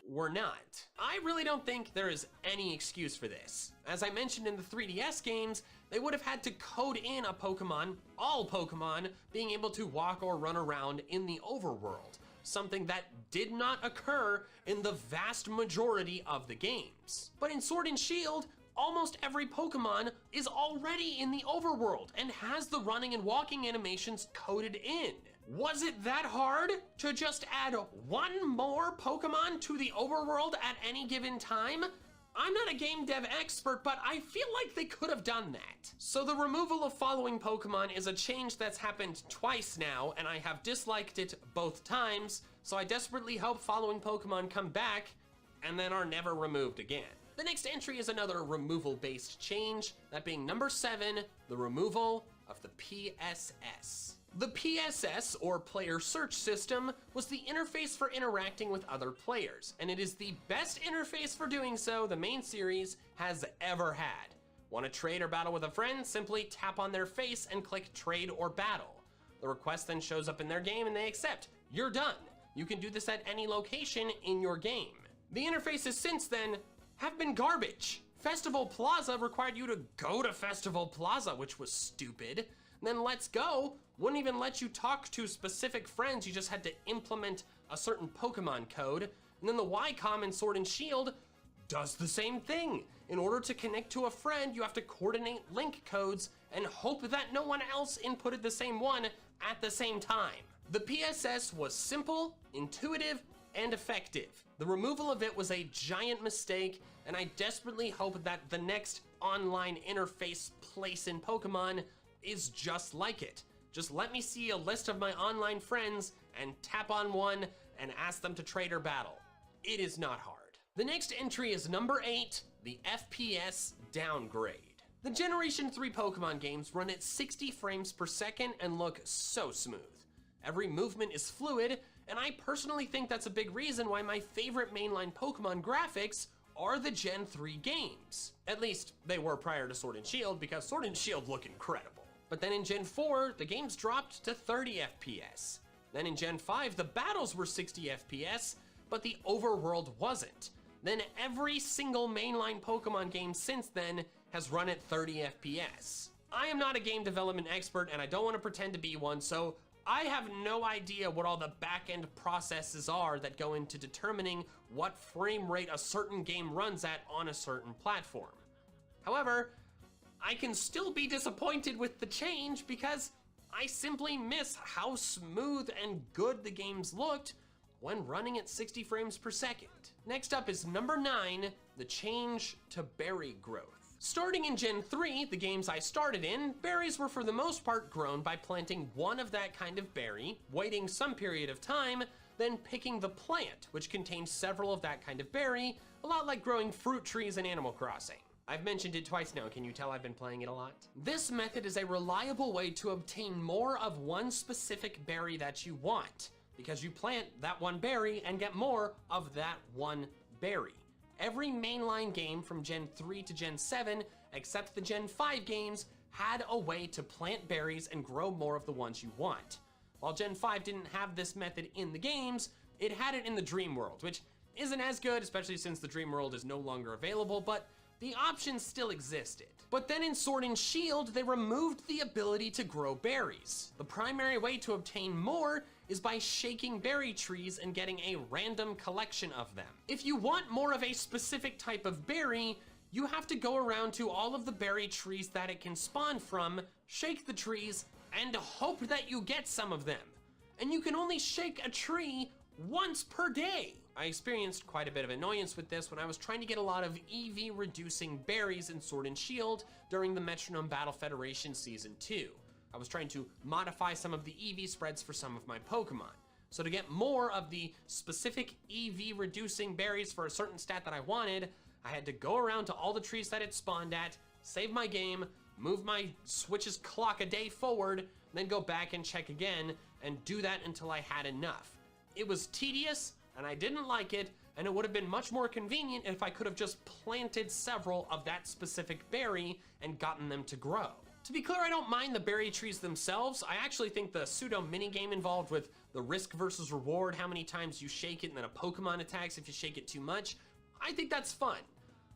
were not. I really don't think there is any excuse for this. As I mentioned in the 3DS games, they would have had to code in a Pokemon, all Pokemon, being able to walk or run around in the overworld, something that did not occur in the vast majority of the games. But in Sword and Shield, almost every Pokemon is already in the overworld and has the running and walking animations coded in. Was it that hard to just add one more Pokemon to the overworld at any given time? I'm not a game dev expert, but I feel like they could have done that. So the removal of following Pokemon is a change that's happened twice now, and I have disliked it both times, so I desperately hope following Pokemon come back and then are never removed again. The next entry is another removal-based change, that being number 7, the removal of the PSS. The PSS, or Player Search System, was the interface for interacting with other players, and it is the best interface for doing so the main series has ever had. Want to trade or battle with a friend? Simply tap on their face and click Trade or Battle. The request then shows up in their game and they accept. You're done. You can do this at any location in your game. The interfaces since then have been garbage. Festival Plaza required you to go to Festival Plaza, which was stupid. Then Let's Go wouldn't even let you talk to specific friends, you just had to implement a certain Pokemon code. And then the Ycom in Sword and Shield does the same thing. In order to connect to a friend, you have to coordinate link codes and hope that no one else inputted the same one at the same time. The PSS was simple, intuitive, and effective. The removal of it was a giant mistake, and I desperately hope that the next online interface place in Pokemon is just like it. Just let me see a list of my online friends and tap on one and ask them to trade or battle. It is not hard. The next entry is number 8, the FPS downgrade. The Generation 3 Pokemon games run at 60 frames per second and look so smooth. Every movement is fluid, and I personally think that's a big reason why my favorite mainline Pokemon graphics are the Gen 3 games. At least they were prior to Sword and Shield, because Sword and Shield look incredible. But then in Gen 4, the games dropped to 30 FPS. Then in Gen 5, the battles were 60 FPS, but the overworld wasn't. Then every single mainline Pokemon game since then has run at 30 FPS. I am not a game development expert, and I don't want to pretend to be one, so I have no idea what all the back-end processes are that go into determining what frame rate a certain game runs at on a certain platform. However, I can still be disappointed with the change because I simply miss how smooth and good the games looked when running at 60 frames per second. Next up is number 9, the change to berry growth. Starting in Gen 3, the games I started in, berries were for the most part grown by planting one of that kind of berry, waiting some period of time, then picking the plant, which contained several of that kind of berry, a lot like growing fruit trees in Animal Crossing. I've mentioned it twice now, can you tell I've been playing it a lot? This method is a reliable way to obtain more of one specific berry that you want, because you plant that one berry and get more of that one berry. Every mainline game from Gen 3 to Gen 7, except the Gen 5 games, had a way to plant berries and grow more of the ones you want. While Gen 5 didn't have this method in the games, it had it in the Dream World, which isn't as good, especially since the Dream World is no longer available, but the option still existed. But then in Sword and Shield, they removed the ability to grow berries. The primary way to obtain more is by shaking berry trees and getting a random collection of them. If you want more of a specific type of berry, you have to go around to all of the berry trees that it can spawn from, shake the trees, and hope that you get some of them. And you can only shake a tree once per day. I experienced quite a bit of annoyance with this when I was trying to get a lot of EV reducing berries in Sword and Shield during the Metronome Battle Federation Season 2. I was trying to modify some of the EV spreads for some of my Pokemon. So to get more of the specific EV reducing berries for a certain stat that I wanted, I had to go around to all the trees that it spawned at, save my game, move my Switch's clock a day forward, then go back and check again, and do that until I had enough. It was tedious, and I didn't like it, and it would have been much more convenient if I could have just planted several of that specific berry and gotten them to grow. To be clear, I don't mind the berry trees themselves. I actually think the pseudo minigame involved with the risk versus reward, how many times you shake it and then a Pokemon attacks if you shake it too much, I think that's fun.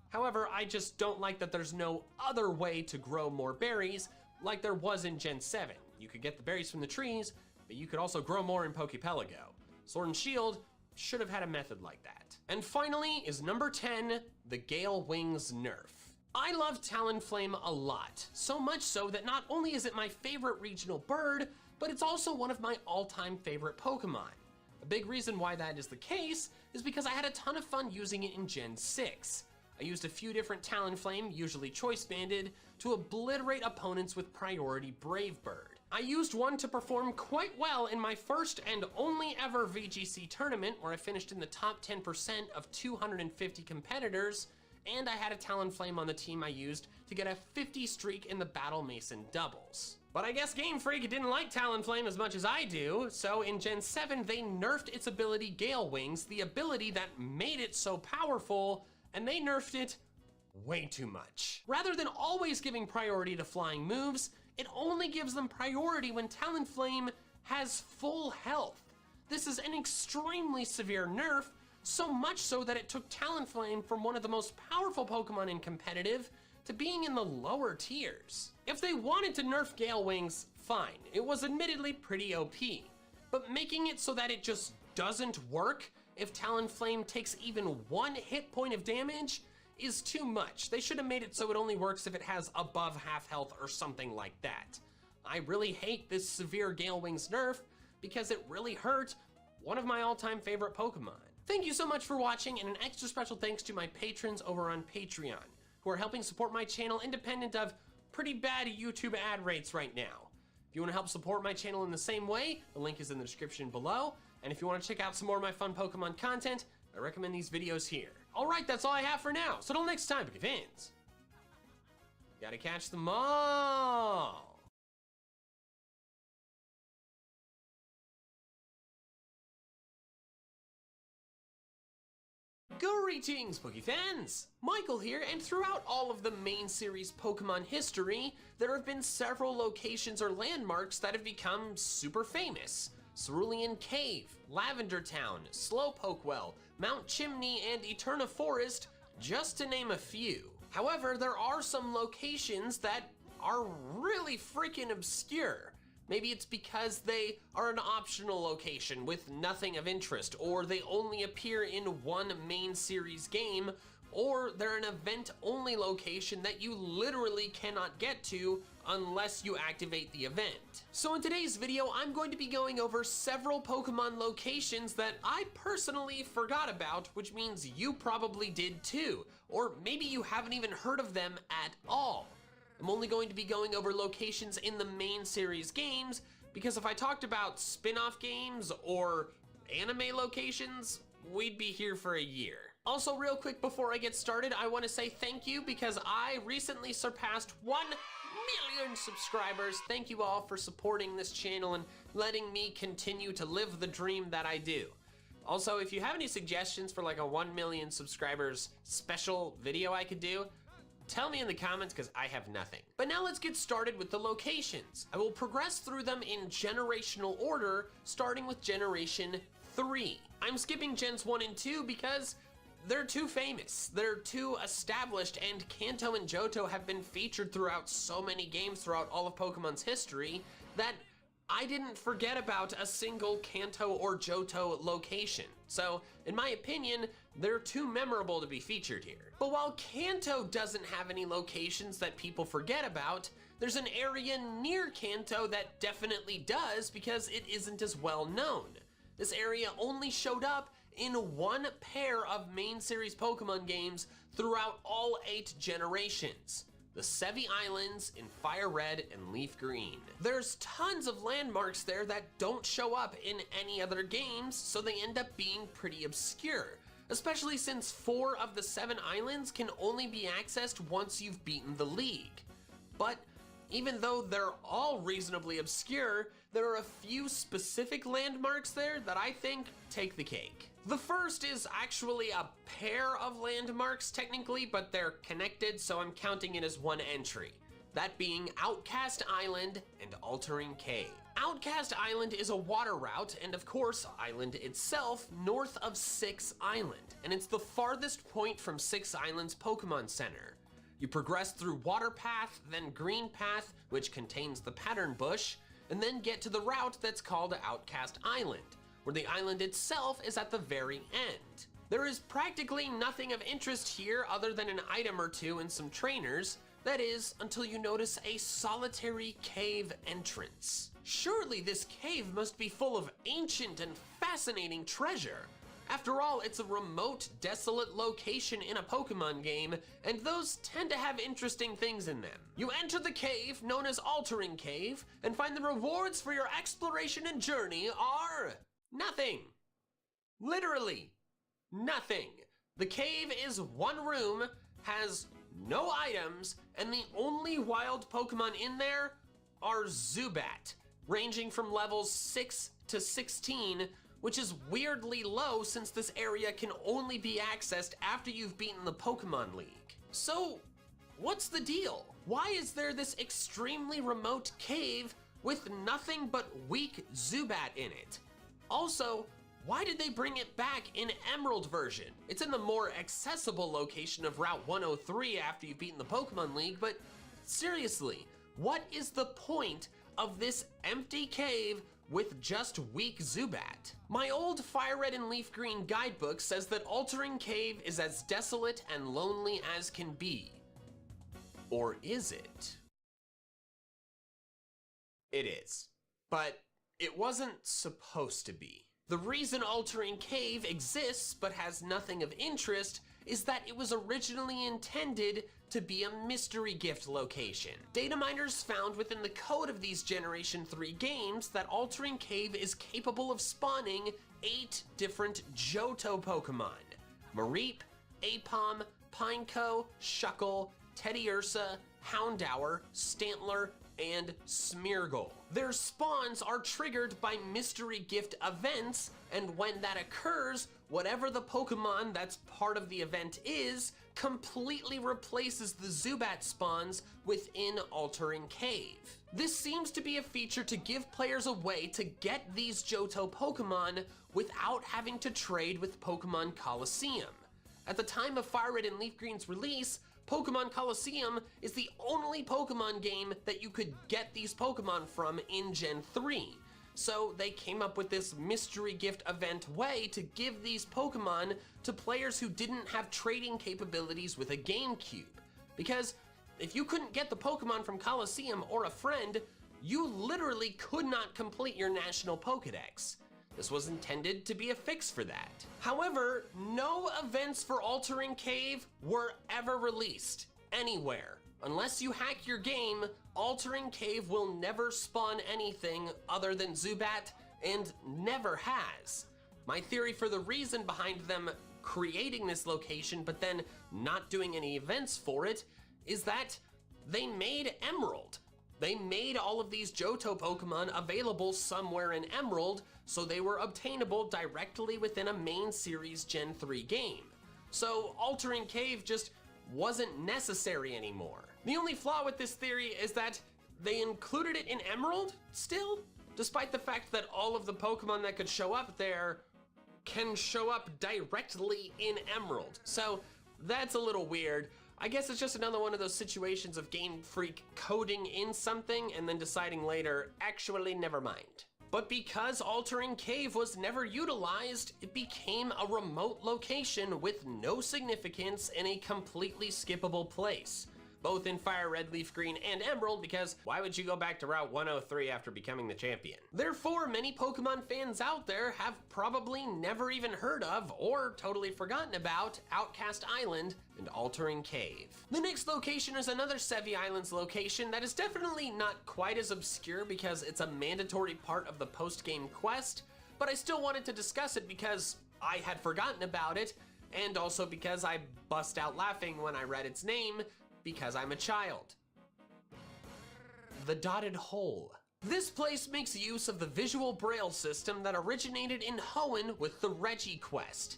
However, I just don't like that there's no other way to grow more berries like there was in Gen 7. You could get the berries from the trees, but you could also grow more in Pokepelago. Sword and Shield should have had a method like that. And finally is number 10, the Gale Wings nerf. I love Talonflame a lot, so much so that not only is it my favorite regional bird, but it's also one of my all-time favorite Pokemon. A big reason why that is the case is because I had a ton of fun using it in Gen 6. I used a few different Talonflame, usually choice banded, to obliterate opponents with priority Brave Bird. I used one to perform quite well in my first and only ever VGC tournament, where I finished in the top 10% of 250 competitors, and I had a Talonflame on the team I used to get a 50 streak in the Battle Mason doubles. But I guess Game Freak didn't like Talonflame as much as I do, so in Gen 7 they nerfed its ability Gale Wings, the ability that made it so powerful, and they nerfed it way too much. Rather than always giving priority to flying moves, it only gives them priority when Talonflame has full health. This is an extremely severe nerf, so much so that it took Talonflame from one of the most powerful Pokemon in competitive to being in the lower tiers. If they wanted to nerf Gale Wings, fine. It was admittedly pretty OP, but making it so that it just doesn't work if Talonflame takes even one hit point of damage is too much. They should have made it so it only works if it has above half health or something like that. I really hate this severe Gale Wings nerf because it really hurt one of my all-time favorite Pokemon. Thank you so much for watching, and an extra special thanks to my patrons over on Patreon, who are helping support my channel independent of pretty bad YouTube ad rates right now. If you want to help support my channel in the same way, the link is in the description below, and if you want to check out some more of my fun Pokemon content, I recommend these videos here. Alright, that's all I have for now, so till next time, Poke fans. Gotta catch them all! Greetings, Poke fans! Michael here, and throughout all of the main series Pokemon history, there have been several locations or landmarks that have become super famous. Cerulean Cave, Lavender Town, Slowpoke Well, Mount Chimney, and Eterna Forest, just to name a few. However, there are some locations that are really freaking obscure. Maybe it's because they are an optional location with nothing of interest, or they only appear in one main series game, or they're an event-only location that you literally cannot get to unless you activate the event. So in today's video, I'm going to be going over several Pokemon locations that I personally forgot about, which means you probably did too, or maybe you haven't even heard of them at all. I'm only going to be going over locations in the main series games, because if I talked about spin-off games or anime locations, we'd be here for a year. Also, real quick before I get started, I want to say thank you because I recently surpassed 1 million subscribers. Thank you all for supporting this channel and letting me continue to live the dream that I do. Also, if you have any suggestions for like a 1 million subscribers special video I could do, tell me in the comments because I have nothing. But now let's get started with the locations. I will progress through them in generational order, starting with Generation 3. I'm skipping Gens 1 and 2 because they're too famous. They're too established, and Kanto and Johto have been featured throughout so many games throughout all of Pokemon's history that I didn't forget about a single Kanto or Johto location. So, in my opinion, they're too memorable to be featured here. But while Kanto doesn't have any locations that people forget about, there's an area near Kanto that definitely does because it isn't as well known. This area only showed up in one pair of main series Pokemon games throughout all 8 generations. The Sevi Islands in Fire Red and Leaf Green. There's tons of landmarks there that don't show up in any other games, so they end up being pretty obscure, especially since 4 of the 7 islands can only be accessed once you've beaten the league. But even though they're all reasonably obscure, there are a few specific landmarks there that I think take the cake. The first is actually a pair of landmarks technically, but they're connected, so I'm counting it as one entry. That being Outcast Island and Altering Cave. Outcast Island is a water route, and of course, Island itself, north of 6 Island, and it's the farthest point from 6 Island's Pokemon Center. You progress through Water Path, then Green Path, which contains the Pattern Bush, and then get to the route that's called Outcast Island, where the island itself is at the very end. There is practically nothing of interest here other than an item or two and some trainers, that is, until you notice a solitary cave entrance. Surely this cave must be full of ancient and fascinating treasure. After all, it's a remote, desolate location in a Pokemon game, and those tend to have interesting things in them. You enter the cave, known as Altering Cave, and find the rewards for your exploration and journey are nothing. Literally, nothing. The cave is one room, has no items, and the only wild Pokemon in there are Zubat, ranging from levels 6 to 16, which is weirdly low since this area can only be accessed after you've beaten the Pokemon League. So, what's the deal? Why is there this extremely remote cave with nothing but weak Zubat in it? Also, why did they bring it back in Emerald version? It's in the more accessible location of Route 103 after you've beaten the Pokemon League, but seriously, what is the point of this empty cave with just weak Zubat? My old Fire Red and Leaf Green guidebook says that Altering Cave is as desolate and lonely as can be. Or is it? It is. But it wasn't supposed to be. The reason Altering Cave exists but has nothing of interest is that it was originally intended to be a mystery gift location. Data miners found within the code of these Generation 3 games that Altering Cave is capable of spawning 8 different Johto Pokemon: Mareep, Aipom, Pineco, Shuckle, Teddiursa, Houndour, Stantler, and Smeargle. Their spawns are triggered by mystery gift events, and when that occurs, whatever the Pokemon that's part of the event is completely replaces the Zubat spawns within Altering Cave. This seems to be a feature to give players a way to get these Johto Pokemon without having to trade with Pokemon Coliseum. At the time of Fire Red and Leaf Green's release, Pokemon Coliseum is the only Pokemon game that you could get these Pokemon from in Gen 3. So they came up with this mystery gift event way to give these Pokemon to players who didn't have trading capabilities with a GameCube. Because If you couldn't get the Pokemon from Colosseum or a friend, you literally could not complete your national Pokedex. This was intended to be a fix for that. However, no events for Altering Cave were ever released anywhere. Unless you hack your game, Altering Cave will never spawn anything other than Zubat, and never has. My theory for the reason behind them creating this location but then not doing any events for it is that they made Emerald. They made all of these Johto Pokemon available somewhere in Emerald, so they were obtainable directly within a main series Gen 3 game. So Altering Cave just wasn't necessary anymore. The only flaw with this theory is that they included it in Emerald still, despite the fact that all of the Pokemon that could show up there can show up directly in Emerald. So that's a little weird. I guess it's just another one of those situations of Game Freak coding in something and then deciding later, actually, never mind. But because Altering Cave was never utilized, it became a remote location with no significance in a completely skippable place, both in Fire Red, Leaf Green, and Emerald, because why would you go back to Route 103 after becoming the champion? Therefore, many Pokemon fans out there have probably never even heard of or totally forgotten about Outcast Island and Altering Cave. The next location is another Sevi Islands location that is definitely not quite as obscure because it's a mandatory part of the post-game quest, but I still wanted to discuss it because I had forgotten about it, and also because I bust out laughing when I read its name, because I'm a child. The Dotted Hole. This place makes use of the visual braille system that originated in Hoenn with the Reggie quest.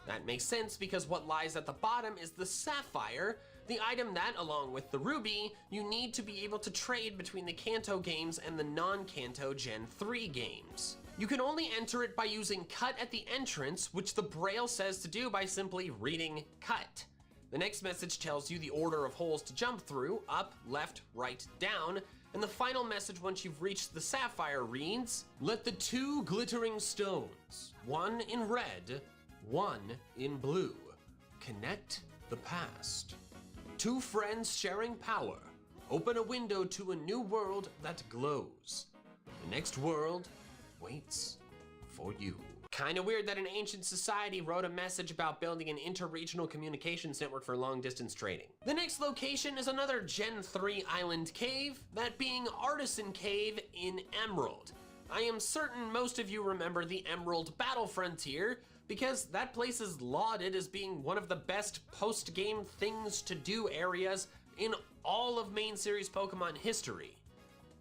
That makes sense because what lies at the bottom is the Sapphire, the item that, along with the Ruby, you need to be able to trade between the Kanto games and the non-Kanto Gen 3 games. You can only enter it by using cut at the entrance, which the braille says to do by simply reading cut. The next message tells you the order of holes to jump through, up, left, right, down, and the final message once you've reached the Sapphire reads, "Let the two glittering stones, one in red, one in blue, connect the past. Two friends sharing power, open a window to a new world that glows. The next world waits for you." Kinda weird that an ancient society wrote a message about building an interregional communications network for long-distance trading. The next location is another Gen 3 island cave, that being Artisan Cave in Emerald. I am certain most of you remember the Emerald Battle Frontier, because that place is lauded as being one of the best post-game things to do areas in all of main series Pokemon history.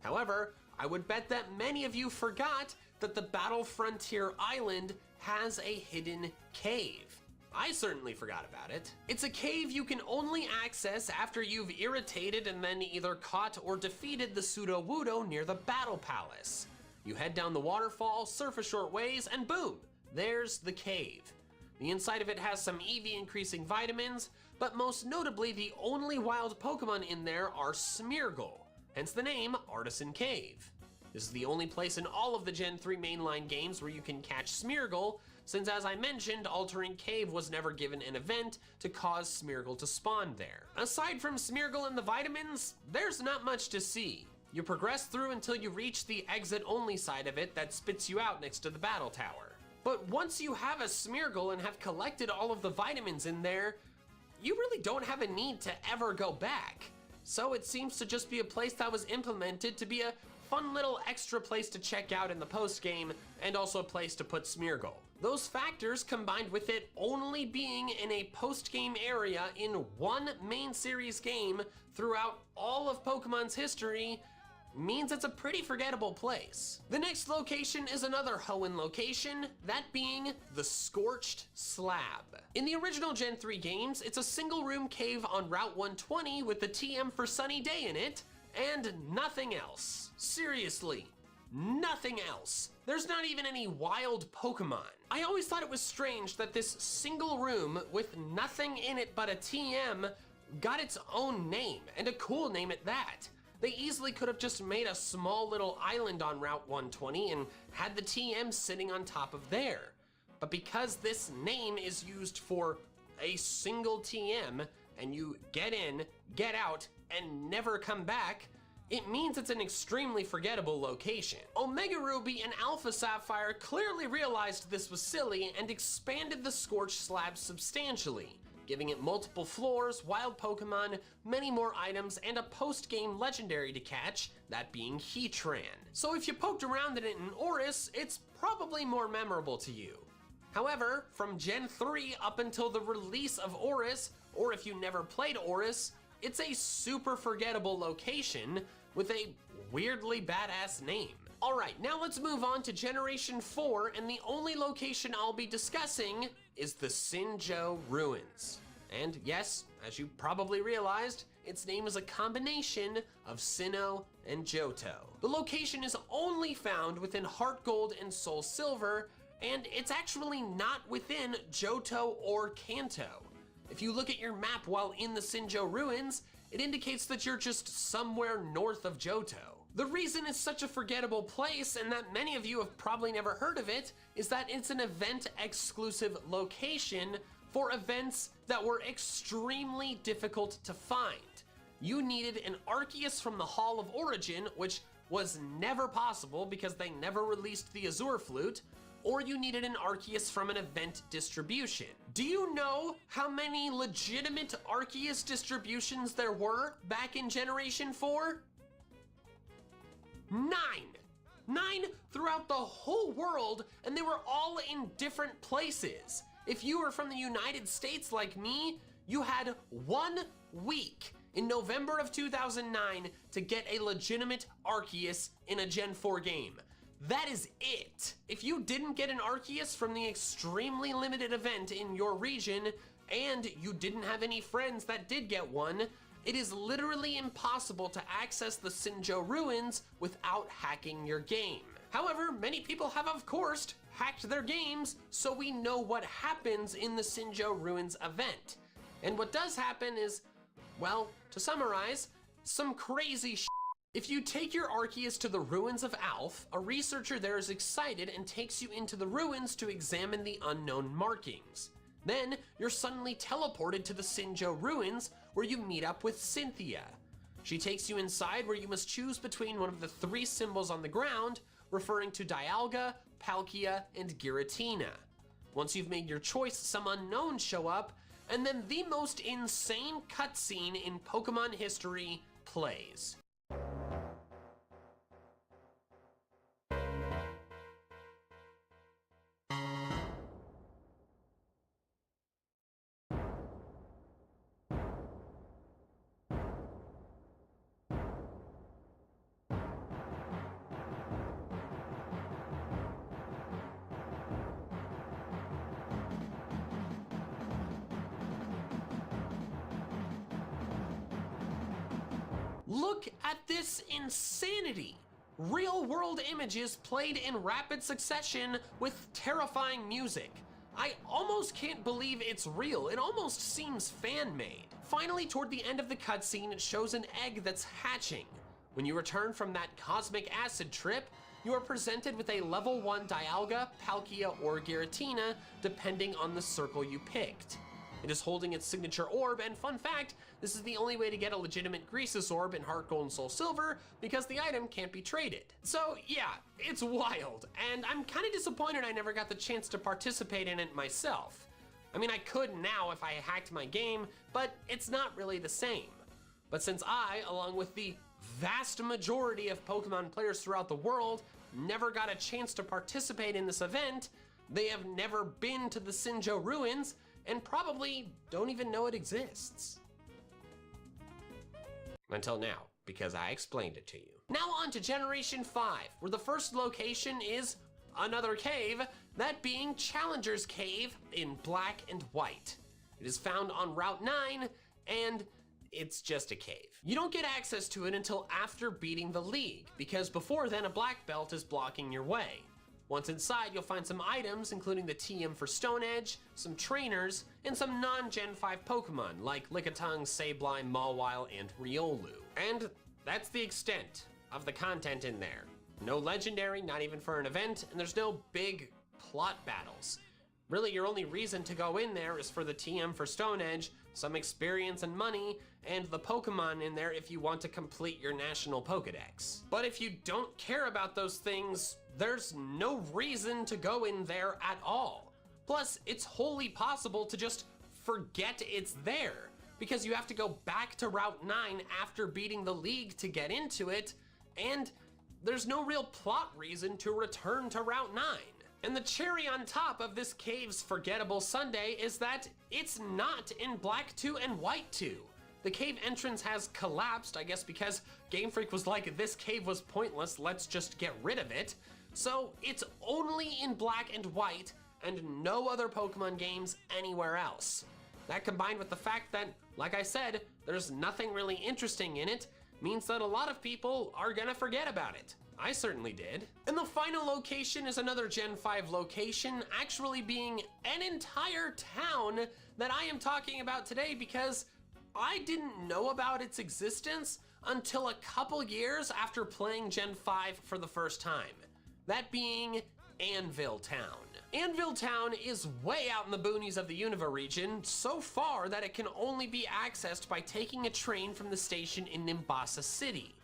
However, I would bet that many of you forgot that the Battle Frontier Island has a hidden cave. I certainly forgot about it. It's a cave you can only access after you've irritated and then either caught or defeated the Sudowoodo near the Battle Palace. You head down the waterfall, surf a short ways, and boom, there's the cave. The inside of it has some EV increasing vitamins, but most notably the only wild Pokemon in there are Smeargle, hence the name Artisan Cave. This is the only place in all of the Gen 3 mainline games where you can catch Smeargle, since as I mentioned, Altering Cave was never given an event to cause Smeargle to spawn there. Aside from Smeargle and the vitamins, there's not much to see. You progress through until you reach the exit-only side of it that spits you out next to the battle tower. But once you have a Smeargle and have collected all of the vitamins in there, you really don't have a need to ever go back. So it seems to just be a place that was implemented to be a fun little extra place to check out in the post-game, and also a place to put Smeargle. Those factors, combined with it only being in a post-game area in one main series game throughout all of Pokemon's history, means it's a pretty forgettable place. The next location is another Hoenn location, that being the Scorched Slab. In the original Gen 3 games, it's a single-room cave on Route 120 with the TM for Sunny Day in it, and nothing else. Seriously, nothing else. There's not even any wild Pokemon. I always thought it was strange that this single room with nothing in it but a TM got its own name, and a cool name at that. They easily could have just made a small little island on Route 120 and had the TM sitting on top of there. But because this name is used for a single TM, and you get in, get out, and never come back, it means it's an extremely forgettable location. Omega Ruby and Alpha Sapphire clearly realized this was silly and expanded the Scorched Slab substantially, giving it multiple floors, wild Pokemon, many more items, and a post-game legendary to catch, that being Heatran. So if you poked around in it in ORAS, it's probably more memorable to you. However, from Gen 3 up until the release of ORAS, or if you never played ORAS, it's a super forgettable location with a weirdly badass name. Alright, now let's move on to Generation 4, and the only location I'll be discussing is the Sinjoh Ruins. And yes, as you probably realized, its name is a combination of Sinnoh and Johto. The location is only found within Heart Gold and Soul Silver, and it's actually not within Johto or Kanto. If you look at your map while in the Sinjoh Ruins, it indicates that you're just somewhere north of Johto. The reason it's such a forgettable place, and that many of you have probably never heard of it, is that it's an event-exclusive location for events that were extremely difficult to find. You needed an Arceus from the Hall of Origin, which was never possible because they never released the Azure Flute, or you needed an Arceus from an event distribution. Do you know how many legitimate Arceus distributions there were back in Generation 4? 9! 9 throughout the whole world, and they were all in different places. If you were from the United States like me, you had 1 week in November of 2009 to get a legitimate Arceus in a Gen 4 game. That is it. If you didn't get an Arceus from the extremely limited event in your region, and you didn't have any friends that did get one, it is literally impossible to access the Sinjoh Ruins without hacking your game. However, many people have, of course, hacked their games, so we know what happens in the Sinjoh Ruins event. And what does happen is, well, to summarize, some crazy shit. If you take your Arceus to the ruins of Alph, a researcher there is excited and takes you into the ruins to examine the unknown markings. Then, you're suddenly teleported to the Sinjoh Ruins, where you meet up with Cynthia. She takes you inside where you must choose between one of the 3 symbols on the ground, referring to Dialga, Palkia, and Giratina. Once you've made your choice, some unknowns show up, and then the most insane cutscene in Pokemon history plays. Look at this insanity! Real-world images played in rapid succession with terrifying music. I almost can't believe it's real. It almost seems fan-made. Finally, toward the end of the cutscene, it shows an egg that's hatching. When you return from that cosmic acid trip, you are presented with a level 1 Dialga, Palkia, or Giratina, depending on the circle you picked. It is holding its signature orb, and fun fact, this is the only way to get a legitimate Greasus orb in Heart Gold and Soul Silver, because the item can't be traded. So yeah, it's wild, and I'm kind of disappointed I never got the chance to participate in it myself. I mean, I could now if I hacked my game, but it's not really the same. But since I, along with the vast majority of Pokemon players throughout the world, never got a chance to participate in this event, they have never been to the Sinjoh Ruins, and probably don't even know it exists. Until now, because I explained it to you. Now on to Generation 5, where the first location is another cave, that being Challenger's Cave in black and white. It is found on Route 9, and it's just a cave. You don't get access to it until after beating the League, because before then a black belt is blocking your way. Once inside, you'll find some items, including the TM for Stone Edge, some trainers, and some non-Gen 5 Pokemon, like Lickitung, Sableye, Mawile, and Riolu. And that's the extent of the content in there. No legendary, not even for an event, and there's no big plot battles. Really, your only reason to go in there is for the TM for Stone Edge some experience and money, and the Pokemon in there if you want to complete your national Pokedex. But if you don't care about those things, there's no reason to go in there at all. Plus, it's wholly possible to just forget it's there, because you have to go back to Route 9 after beating the League to get into it, and there's no real plot reason to return to Route 9. And the cherry on top of this cave's forgettable Sunday is that it's not in Black 2 and White 2. The cave entrance has collapsed, I guess because Game Freak was like, this cave was pointless, let's just get rid of it. So it's only in Black and White and no other Pokemon games anywhere else. That combined with the fact that, like I said, there's nothing really interesting in it, means that a lot of people are gonna forget about it. I certainly did. And the final location is another Gen 5 location, actually being an entire town that I am talking about today because I didn't know about its existence until a couple years after playing Gen 5 for the first time. That being Anvil Town. Anvil Town is way out in the boonies of the Unova region, so far that it can only be accessed by taking a train from the station in Nimbasa City.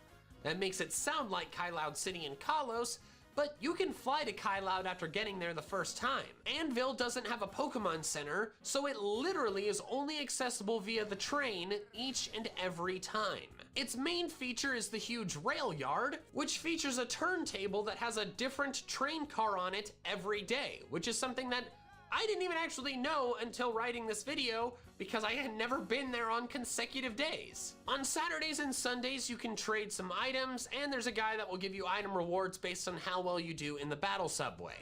That makes it sound like Kyloud City in Kalos, but you can fly to Kyloud after getting there the first time. Anvil doesn't have a Pokemon Center, so it literally is only accessible via the train each and every time. Its main feature is the huge rail yard, which features a turntable that has a different train car on it every day, which is something that I didn't even actually know until writing this video because I had never been there on consecutive days. On Saturdays and Sundays, you can trade some items, and there's a guy that will give you item rewards based on how well you do in the battle subway.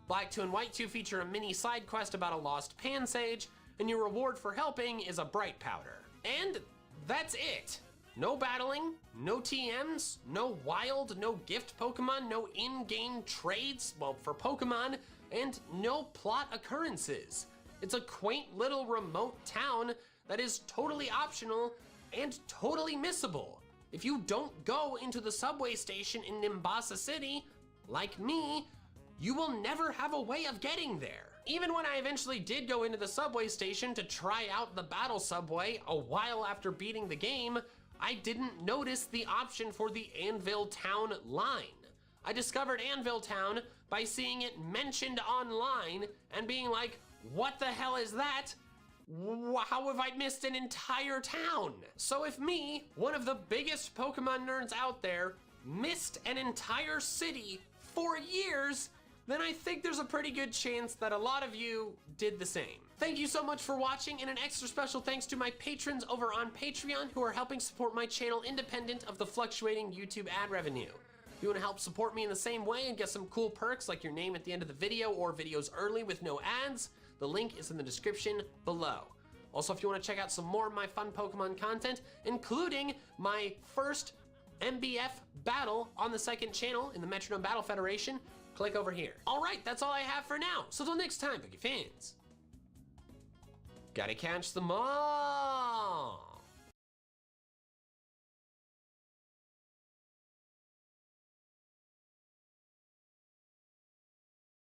Black 2 and White 2 feature a mini side quest about a lost Pansage, and your reward for helping is a bright powder. And that's it. No battling, no TMs, no wild, no gift Pokemon, no in-game trades, well, for Pokemon, and no plot occurrences. It's a quaint little remote town that is totally optional and totally missable. If you don't go into the subway station in Nimbasa City, like me, you will never have a way of getting there. Even when I eventually did go into the subway station to try out the battle subway a while after beating the game, I didn't notice the option for the Anvil Town line. I discovered Anvil Town by seeing it mentioned online and being like, what the hell is that? How have I missed an entire town? So if me, one of the biggest Pokemon nerds out there, missed an entire city for years, then I think there's a pretty good chance that a lot of you did the same. Thank you so much for watching, and an extra special thanks to my patrons over on Patreon who are helping support my channel independent of the fluctuating YouTube ad revenue. If you want to help support me in the same way and get some cool perks like your name at the end of the video or videos early with no ads, the link is in the description below. Also, if you want to check out some more of my fun Pokemon content, including my first MBF battle on the second channel in the Metronome Battle Federation, click over here. All right, that's all I have for now. So till next time, Pokefans, gotta catch them all.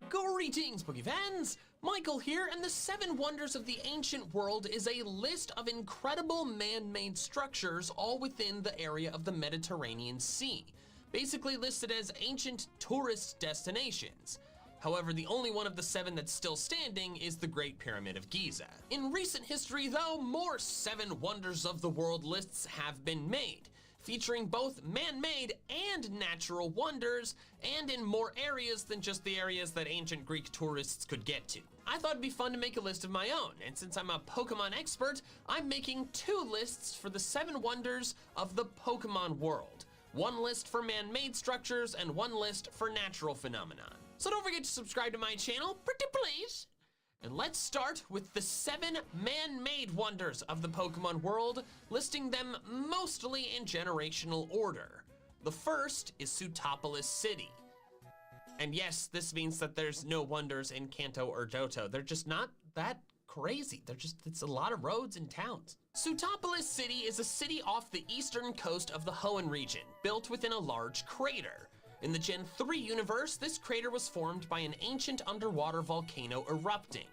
Greetings, Pokefans! Michael here, and the 7 Wonders of the Ancient World is a list of incredible man-made structures all within the area of the Mediterranean Sea, basically listed as ancient tourist destinations. However, the only one of the 7 that's still standing is the Great Pyramid of Giza. In recent history, though, more 7 Wonders of the World lists have been made, featuring both man-made and natural wonders, and in more areas than just the areas that ancient Greek tourists could get to. I thought it'd be fun to make a list of my own, and since I'm a Pokemon expert, I'm making 2 lists for the 7 Wonders of the Pokemon world. 1 list for man-made structures, and 1 list for natural phenomenon. So don't forget to subscribe to my channel, pretty please! And let's start with the 7 man-made wonders of the Pokemon world, listing them mostly in generational order. The first is Sutopolis City. And yes, this means that there's no wonders in Kanto or Johto. They're just not that crazy. It's a lot of roads and towns. Sutopolis City is a city off the eastern coast of the Hoenn region, built within a large crater. In the Gen 3 universe, this crater was formed by an ancient underwater volcano erupting.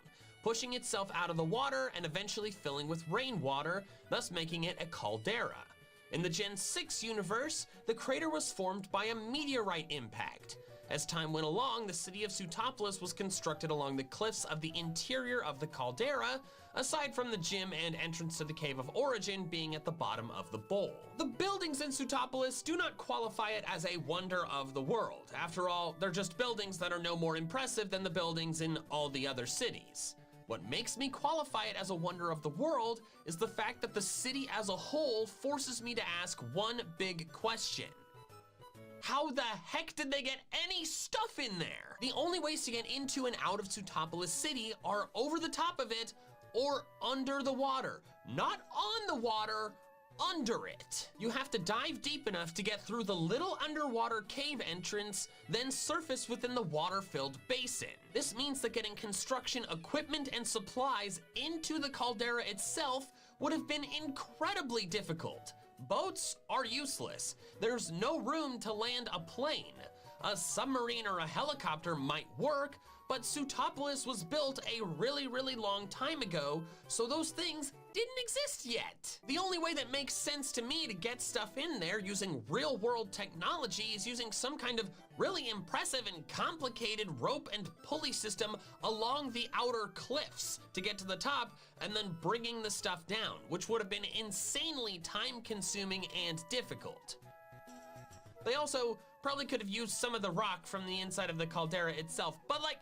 pushing itself out of the water and eventually filling with rainwater, thus making it a caldera. In the Gen 6 universe, the crater was formed by a meteorite impact. As time went along, the city of Pseutopolis was constructed along the cliffs of the interior of the caldera, aside from the gym and entrance to the Cave of Origin being at the bottom of the bowl. The buildings in Pseutopolis do not qualify it as a wonder of the world. After all, they're just buildings that are no more impressive than the buildings in all the other cities. What makes me qualify it as a wonder of the world is the fact that the city as a whole forces me to ask one big question. How the heck did they get any stuff in there? The only ways to get into and out of Pseutopolis City are over the top of it or under the water. Not on the water, under it. You have to dive deep enough to get through the little underwater cave entrance, then surface within the water-filled basin. This means that getting construction equipment and supplies into the caldera itself would have been incredibly difficult. Boats are useless. There's no room to land a plane. A submarine or a helicopter might work, but Pseutopolis was built a really long time ago, so those things didn't exist yet. The only way that makes sense to me to get stuff in there using real-world technology is using some kind of really impressive and complicated rope and pulley system along the outer cliffs to get to the top and then bringing the stuff down, which would have been insanely time-consuming and difficult. They also probably could have used some of the rock from the inside of the caldera itself, but like,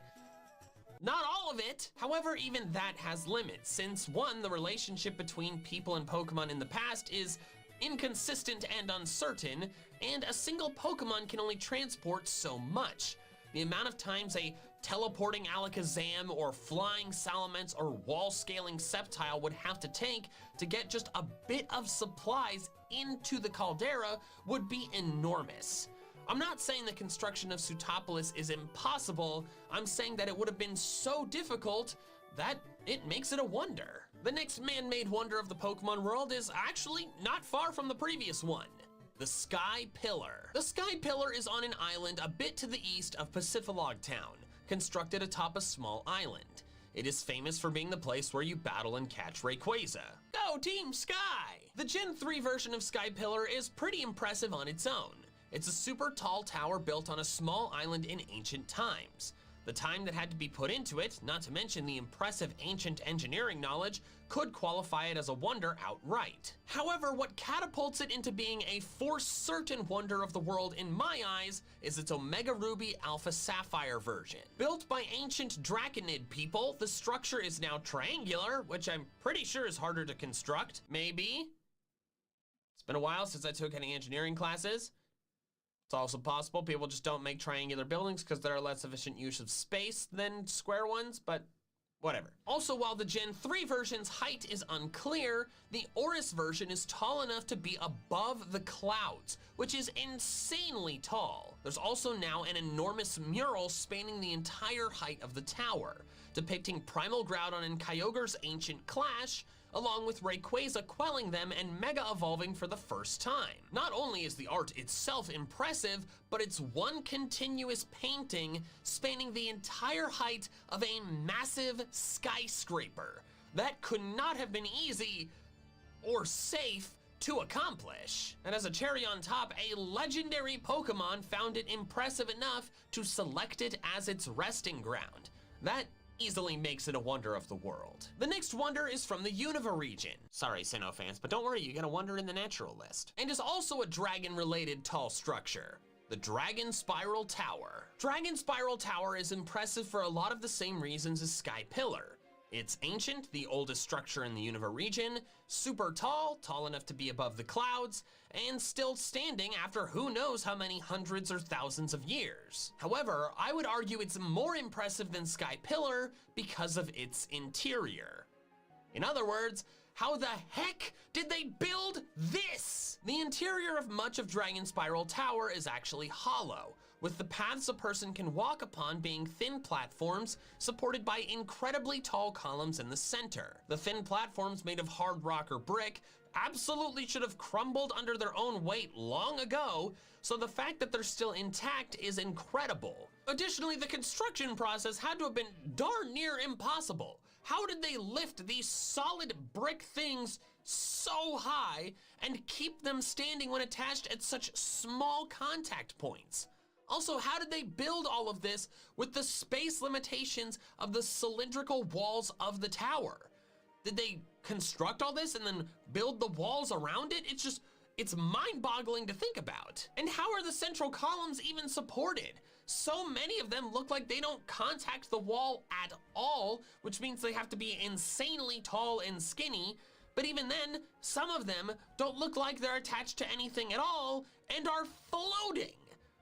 not all of it. However, even that has limits, since one, the relationship between people and Pokemon in the past is inconsistent and uncertain, and a single Pokemon can only transport so much. The amount of times a teleporting Alakazam or flying Salamence or wall-scaling Sceptile would have to take to get just a bit of supplies into the caldera would be enormous. I'm not saying the construction of Pseutopolis is impossible, I'm saying that it would have been so difficult that it makes it a wonder. The next man-made wonder of the Pokemon world is actually not far from the previous one. The Sky Pillar. The Sky Pillar is on an island a bit to the east of Pacifilog Town, constructed atop a small island. It is famous for being the place where you battle and catch Rayquaza. Go Team Sky! The Gen 3 version of Sky Pillar is pretty impressive on its own. It's a super tall tower built on a small island in ancient times. The time that had to be put into it, not to mention the impressive ancient engineering knowledge, could qualify it as a wonder outright. However, what catapults it into being a for certain wonder of the world in my eyes is its Omega Ruby Alpha Sapphire version. Built by ancient Draconid people, the structure is now triangular, which I'm pretty sure is harder to construct. Maybe? It's been a while since I took any engineering classes. It's also possible people just don't make triangular buildings because there are less efficient use of space than square ones, but whatever. Also, while the Gen 3 version's height is unclear, the Oris version is tall enough to be above the clouds, which is insanely tall. There's also now an enormous mural spanning the entire height of the tower, depicting Primal Groudon and Kyogre's ancient clash, along with Rayquaza quelling them and Mega evolving for the first time. Not only is the art itself impressive, but it's one continuous painting spanning the entire height of a massive skyscraper. That could not have been easy or safe to accomplish. And as a cherry on top, a legendary Pokemon found it impressive enough to select it as its resting ground. That easily makes it a wonder of the world. The next wonder is from the Unova region. Sorry, Sinnoh fans, but don't worry, you get a wonder in the natural list. And is also a dragon-related tall structure. The Dragon Spiral Tower. Dragon Spiral Tower is impressive for a lot of the same reasons as Sky Pillar. It's ancient, the oldest structure in the Unova region, super tall, tall enough to be above the clouds, and still standing after who knows how many hundreds or thousands of years. However, I would argue it's more impressive than Sky Pillar because of its interior. In other words, how the heck did they build this? The interior of much of Dragon Spiral Tower is actually hollow, with the paths a person can walk upon being thin platforms supported by incredibly tall columns in the center. The thin platforms made of hard rock or brick absolutely should have crumbled under their own weight long ago, so the fact that they're still intact is incredible. Additionally, the construction process had to have been darn near impossible. How did they lift these solid brick things so high and keep them standing when attached at such small contact points? Also, how did they build all of this with the space limitations of the cylindrical walls of the tower? Did they construct all this and then build the walls around it? It's mind-boggling to think about. And how are the central columns even supported? So many of them look like they don't contact the wall at all, which means they have to be insanely tall and skinny. But even then, some of them don't look like they're attached to anything at all and are floating.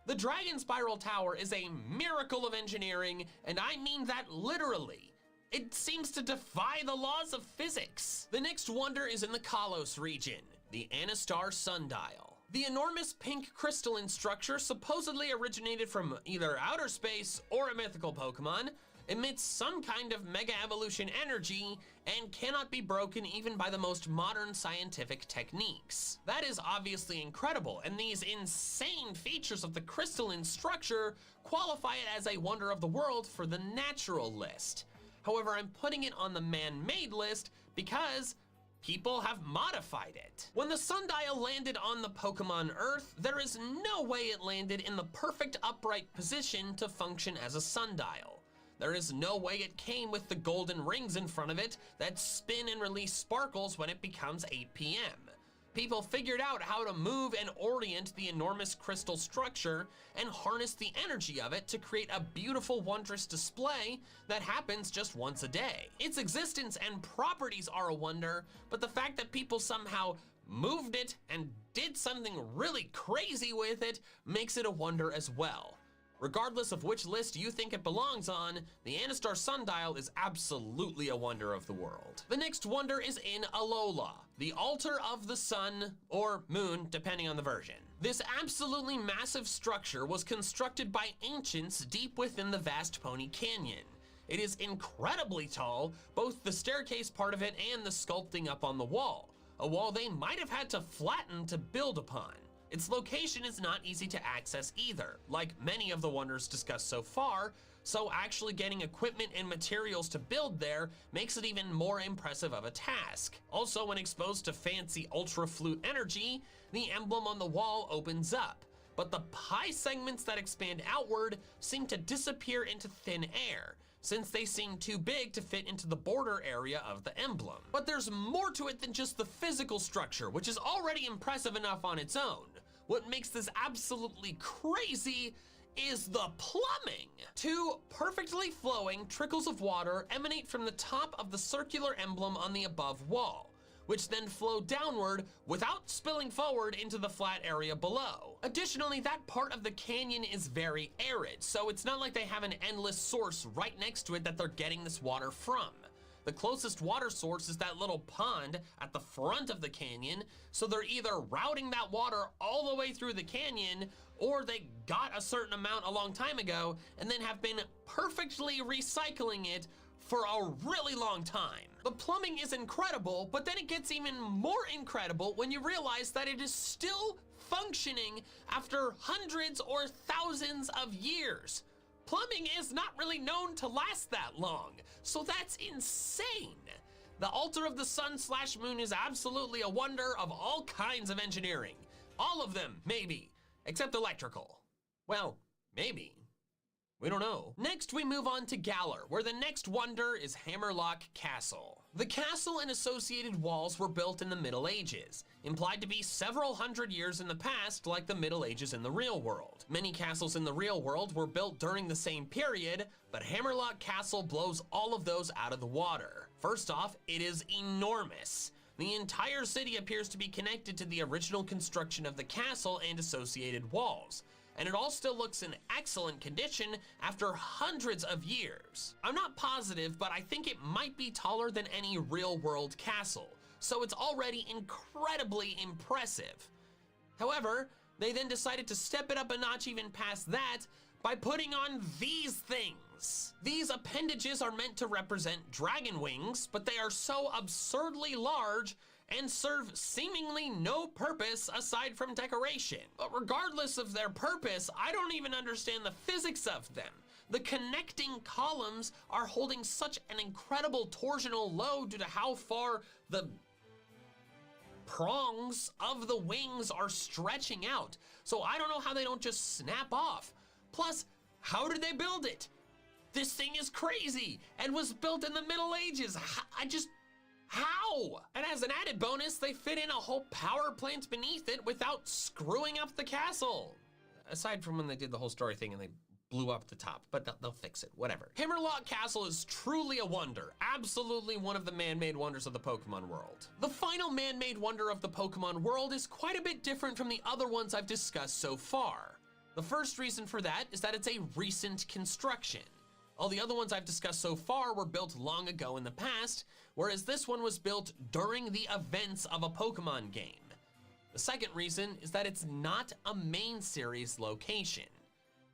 The Dragon Spiral Tower is a miracle of engineering, and I mean that literally. It seems to defy the laws of physics. The next wonder is in the Kalos region, the Anastar Sundial. The enormous pink crystalline structure supposedly originated from either outer space or a mythical Pokemon, emits some kind of mega evolution energy, and cannot be broken even by the most modern scientific techniques. That is obviously incredible, and these insane features of the crystalline structure qualify it as a wonder of the world for the natural list. However, I'm putting it on the man-made list because people have modified it. When the Sundial landed on the Pokemon Earth, there is no way it landed in the perfect upright position to function as a sundial. There is no way it came with the golden rings in front of it that spin and release sparkles when it becomes 8 p.m. People figured out how to move and orient the enormous crystal structure and harness the energy of it to create a beautiful, wondrous display that happens just once a day. Its existence and properties are a wonder, but the fact that people somehow moved it and did something really crazy with it makes it a wonder as well. Regardless of which list you think it belongs on, the Anastar Sundial is absolutely a wonder of the world. The next wonder is in Alola, the altar of the sun, or moon, depending on the version. This absolutely massive structure was constructed by ancients deep within the vast Pony Canyon. It is incredibly tall, both the staircase part of it and the sculpting up on the wall, a wall they might have had to flatten to build upon. Its location is not easy to access either, like many of the wonders discussed so far, so actually getting equipment and materials to build there makes it even more impressive of a task. Also, when exposed to fancy ultra flute energy, the emblem on the wall opens up, but the pie segments that expand outward seem to disappear into thin air, since they seem too big to fit into the border area of the emblem. But there's more to it than just the physical structure, which is already impressive enough on its own. What makes this absolutely crazy is the plumbing. Two perfectly flowing trickles of water emanate from the top of the circular emblem on the above wall, which then flow downward without spilling forward into the flat area below. Additionally, that part of the canyon is very arid, so it's not like they have an endless source right next to it that they're getting this water from. The closest water source is that little pond at the front of the canyon, so they're either routing that water all the way through the canyon, or they got a certain amount a long time ago and then have been perfectly recycling it for a really long time. The plumbing is incredible, but then it gets even more incredible when you realize that it is still functioning after hundreds or thousands of years. Plumbing is not really known to last that long, so that's insane. The altar of the sun/moon is absolutely a wonder of all kinds of engineering. All of them, maybe, except electrical. Well, maybe. We don't know. Next, we move on to Galar, where the next wonder is Hammerlock Castle. The castle and associated walls were built in the Middle Ages, implied to be several hundred years in the past, like the Middle Ages in the real world. Many castles in the real world were built during the same period, but Hammerlock Castle blows all of those out of the water. First off, it is enormous. The entire city appears to be connected to the original construction of the castle and associated walls, and it all still looks in excellent condition after hundreds of years. I'm not positive, but I think it might be taller than any real-world castle, so it's already incredibly impressive. However, they then decided to step it up a notch even past that by putting on these things. These appendages are meant to represent dragon wings, but they are so absurdly large and serve seemingly no purpose aside from decoration. But regardless of their purpose, I don't even understand the physics of them. The connecting columns are holding such an incredible torsional load due to how far the prongs of the wings are stretching out. So I don't know how they don't just snap off. Plus, how did they build it? This thing is crazy and was built in the Middle Ages. How? And as an added bonus, they fit in a whole power plant beneath it without screwing up the castle. Aside from when they did the whole story thing and they blew up the top, but they'll fix it, whatever. Hammerlock Castle is truly a wonder. Absolutely one of the man-made wonders of the Pokemon world. The final man-made wonder of the Pokemon world is quite a bit different from the other ones I've discussed so far. The first reason for that is that it's a recent construction. All the other ones I've discussed so far were built long ago in the past, whereas this one was built during the events of a Pokemon game. The second reason is that it's not a main series location.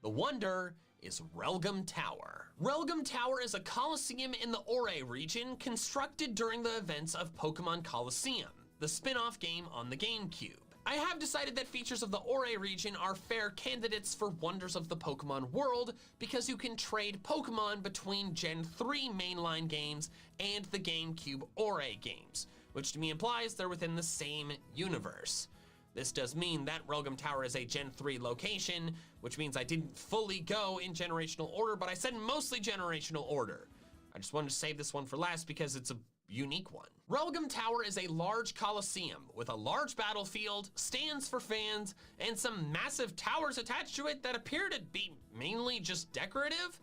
The wonder is Relgum Tower. Relgum Tower is a coliseum in the Ore region constructed during the events of Pokemon Coliseum, the spin-off game on the GameCube. I have decided that features of the Ore region are fair candidates for wonders of the Pokemon world because you can trade Pokemon between Gen 3 mainline games and the GameCube Ore games, which to me implies they're within the same universe. This does mean that Relgum Tower is a Gen 3 location, which means I didn't fully go in generational order, but I said mostly generational order. I just wanted to save this one for last because it's a unique one. Relgum Tower is a large coliseum with a large battlefield, stands for fans, and some massive towers attached to it that appear to be mainly just decorative.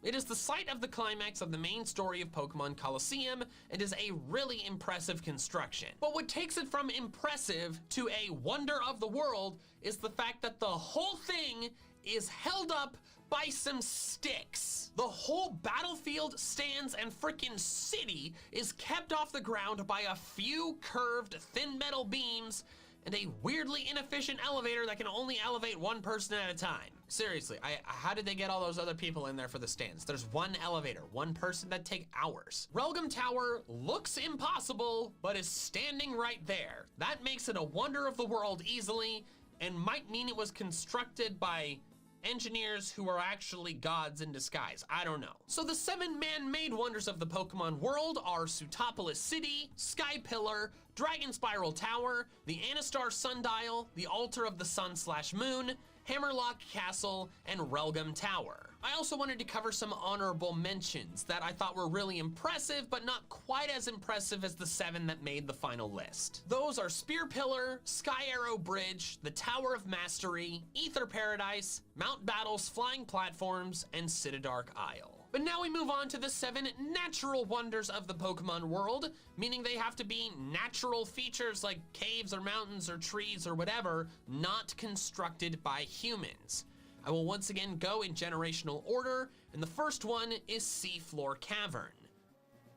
It is the site of the climax of the main story of Pokemon Coliseum and is a really impressive construction. But what takes it from impressive to a wonder of the world is the fact that the whole thing is held up by some sticks. The whole battlefield, stands, and frickin' city is kept off the ground by a few curved thin metal beams and a weirdly inefficient elevator that can only elevate one person at a time. Seriously, how did they get all those other people in there for the stands? There's one elevator, one person, that'd take hours. Relgum Tower looks impossible, but is standing right there. That makes it a wonder of the world easily, and might mean it was constructed by engineers who are actually gods in disguise. I don't know. So the 7 man-made wonders of the Pokemon world are Sootopolis City, Sky Pillar, Dragon Spiral Tower, the Anastar Sundial, the Altar of the Sun/Moon, Hammerlock Castle, and Relgum Tower. I also wanted to cover some honorable mentions that I thought were really impressive, but not quite as impressive as the 7 that made the final list. Those are Spear Pillar, Sky Arrow Bridge, the Tower of Mastery, Ether Paradise, Mount Battle's Flying Platforms, and Citydark Isle. But now we move on to the 7 natural wonders of the Pokemon world, meaning they have to be natural features like caves or mountains or trees or whatever, not constructed by humans. I will once again go in generational order, and the first one is Seafloor Cavern.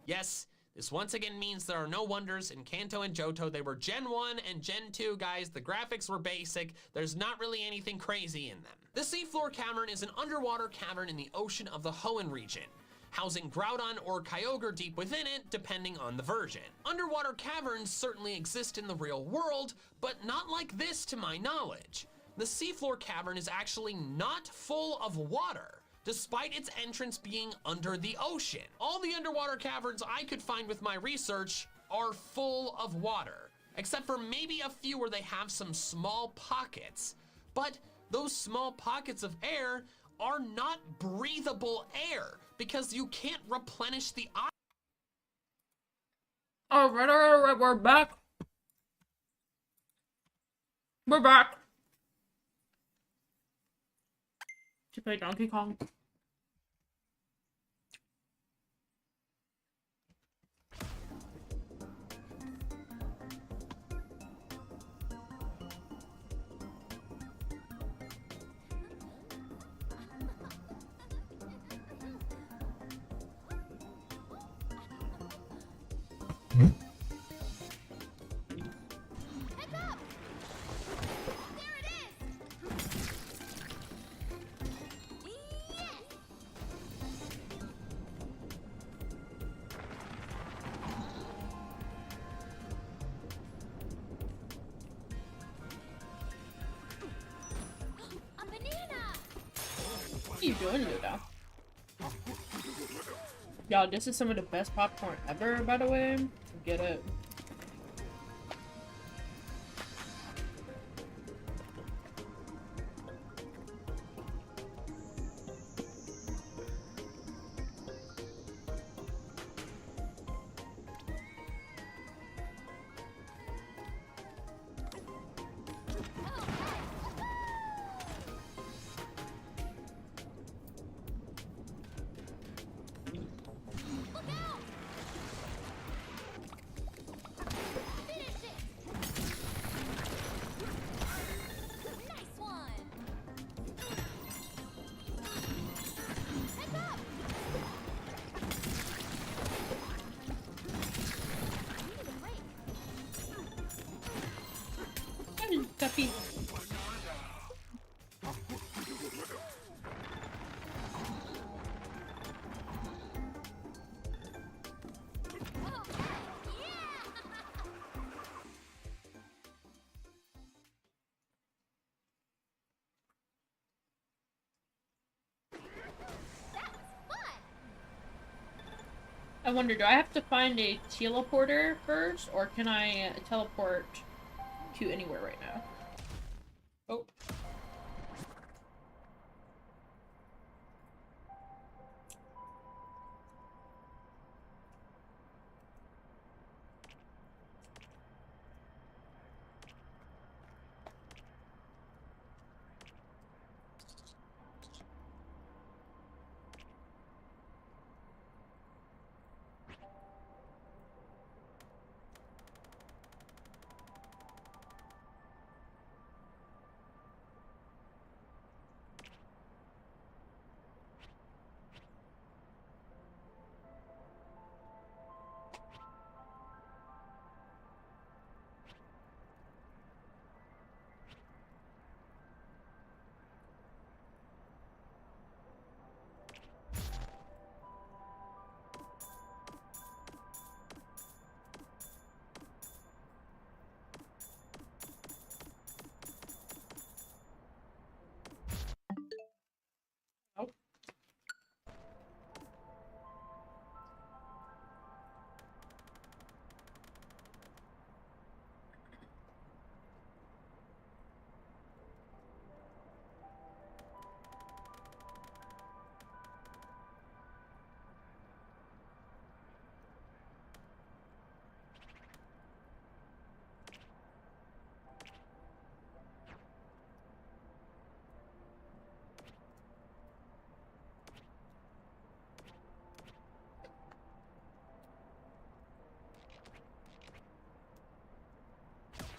Yes, this once again means there are no wonders in Kanto and Johto. They were Gen 1 and Gen 2, guys. The graphics were basic. There's not really anything crazy in them. The Seafloor Cavern is an underwater cavern in the ocean of the Hoenn region, housing Groudon or Kyogre deep within it, depending on the version. Underwater caverns certainly exist in the real world, but not like this to my knowledge. The Seafloor Cavern is actually not full of water, despite its entrance being under the ocean. All the underwater caverns I could find with my research are full of water, except for maybe a few where they have some small pockets. But those small pockets of air are not breathable air because you can't replenish the oxygen. All right, we're back. We're back. Did you play Donkey Kong? Heads up! There it is! Yes! A banana! What are you doing, Ludo? Y'all, this is some of the best popcorn ever, by the way. Get it. Guppy. I wonder, do I have to find a teleporter first, or can I teleport to anywhere right now? Oh. Oh.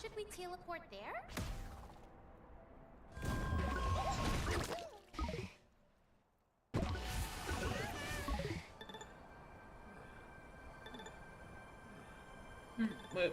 Should we teleport there? Wait.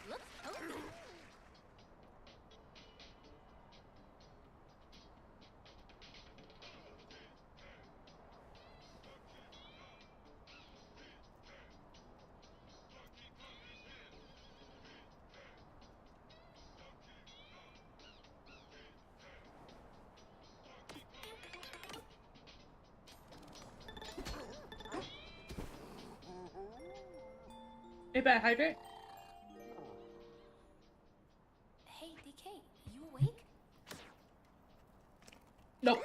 Looks open. Hey, bad hydrate? Hey, DK, you awake? Nope.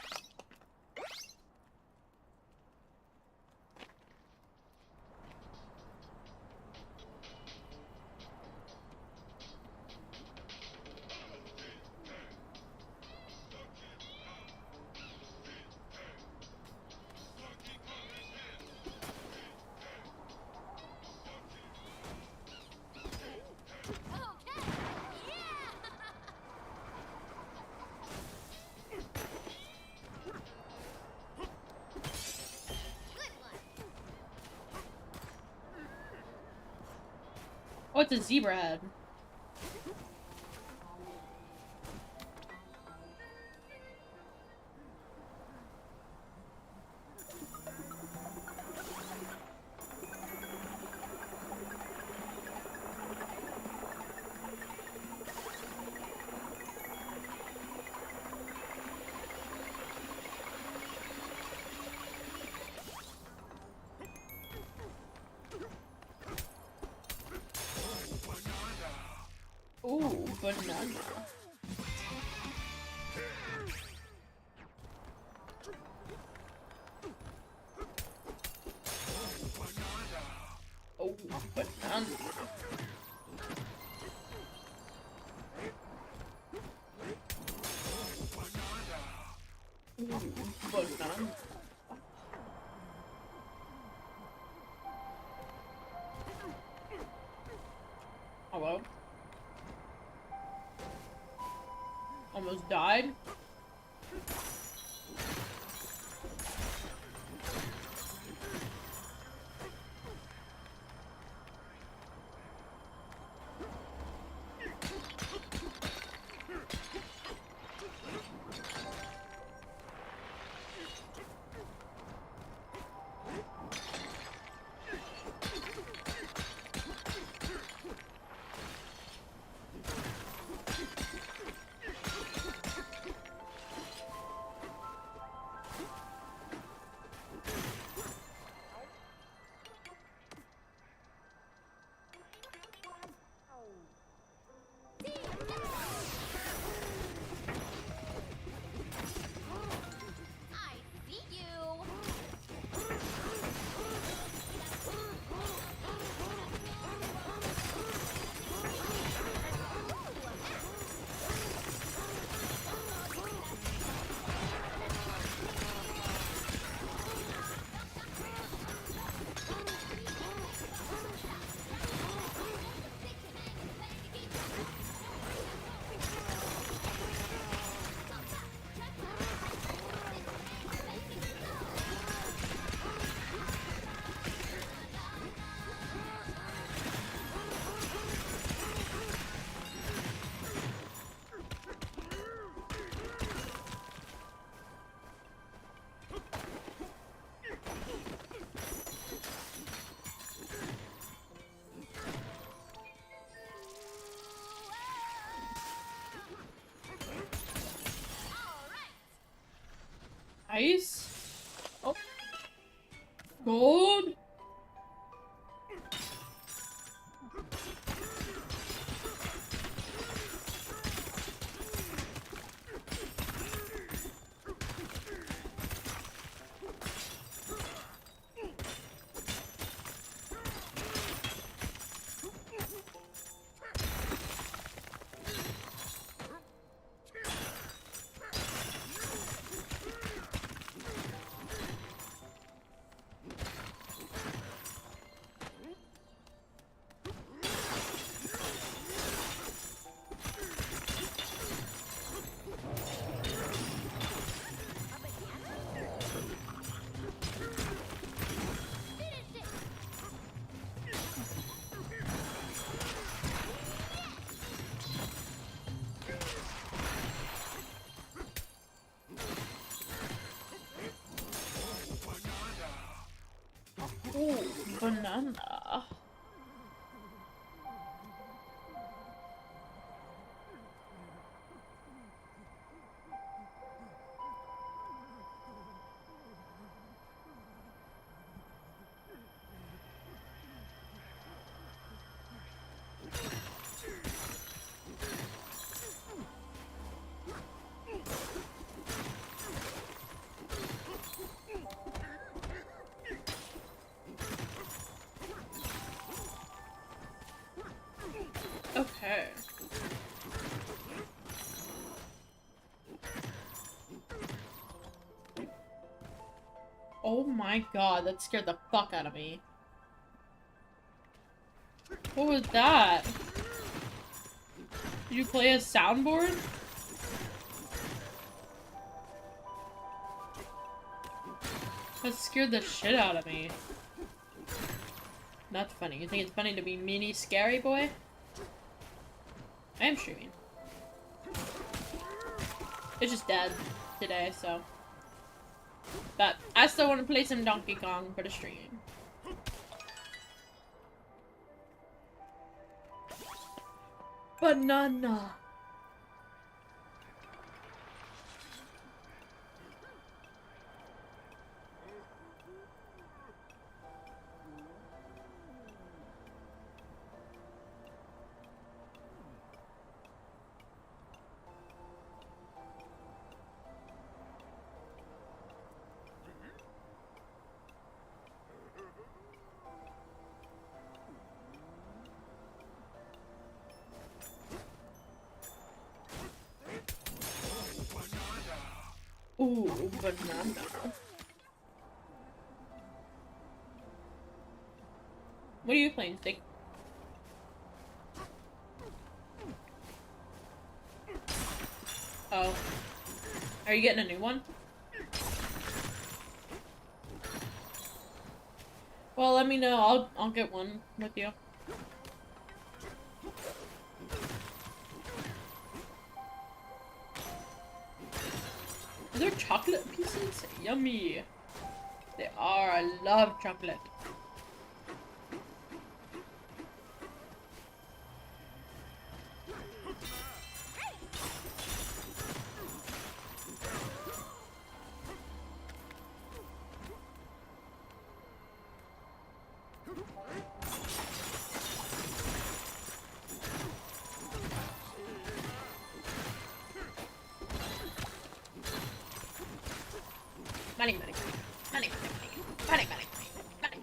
Okay. Yeah. Good one. Oh, it's a zebra head. banana. Oh, banana. Ooh, banana. Hello? Almost died. I see you. Ice. Oh. Gold. Oh, banana. Okay. Oh my god, that scared the fuck out of me. What was that? Did you play a soundboard? That scared the shit out of me. That's funny. You think it's funny to be mini scary boy? I am streaming. It's just dead today, so. But I still want to play some Donkey Kong for the stream. Banana. Ooh, banana. What are you playing, Stick? Oh. Are you getting a new one? Well, let me know. I'll get one with you. Are there chocolate pieces? Yummy. They are. I love chocolate. Money, money, money, money, money, money, money, money.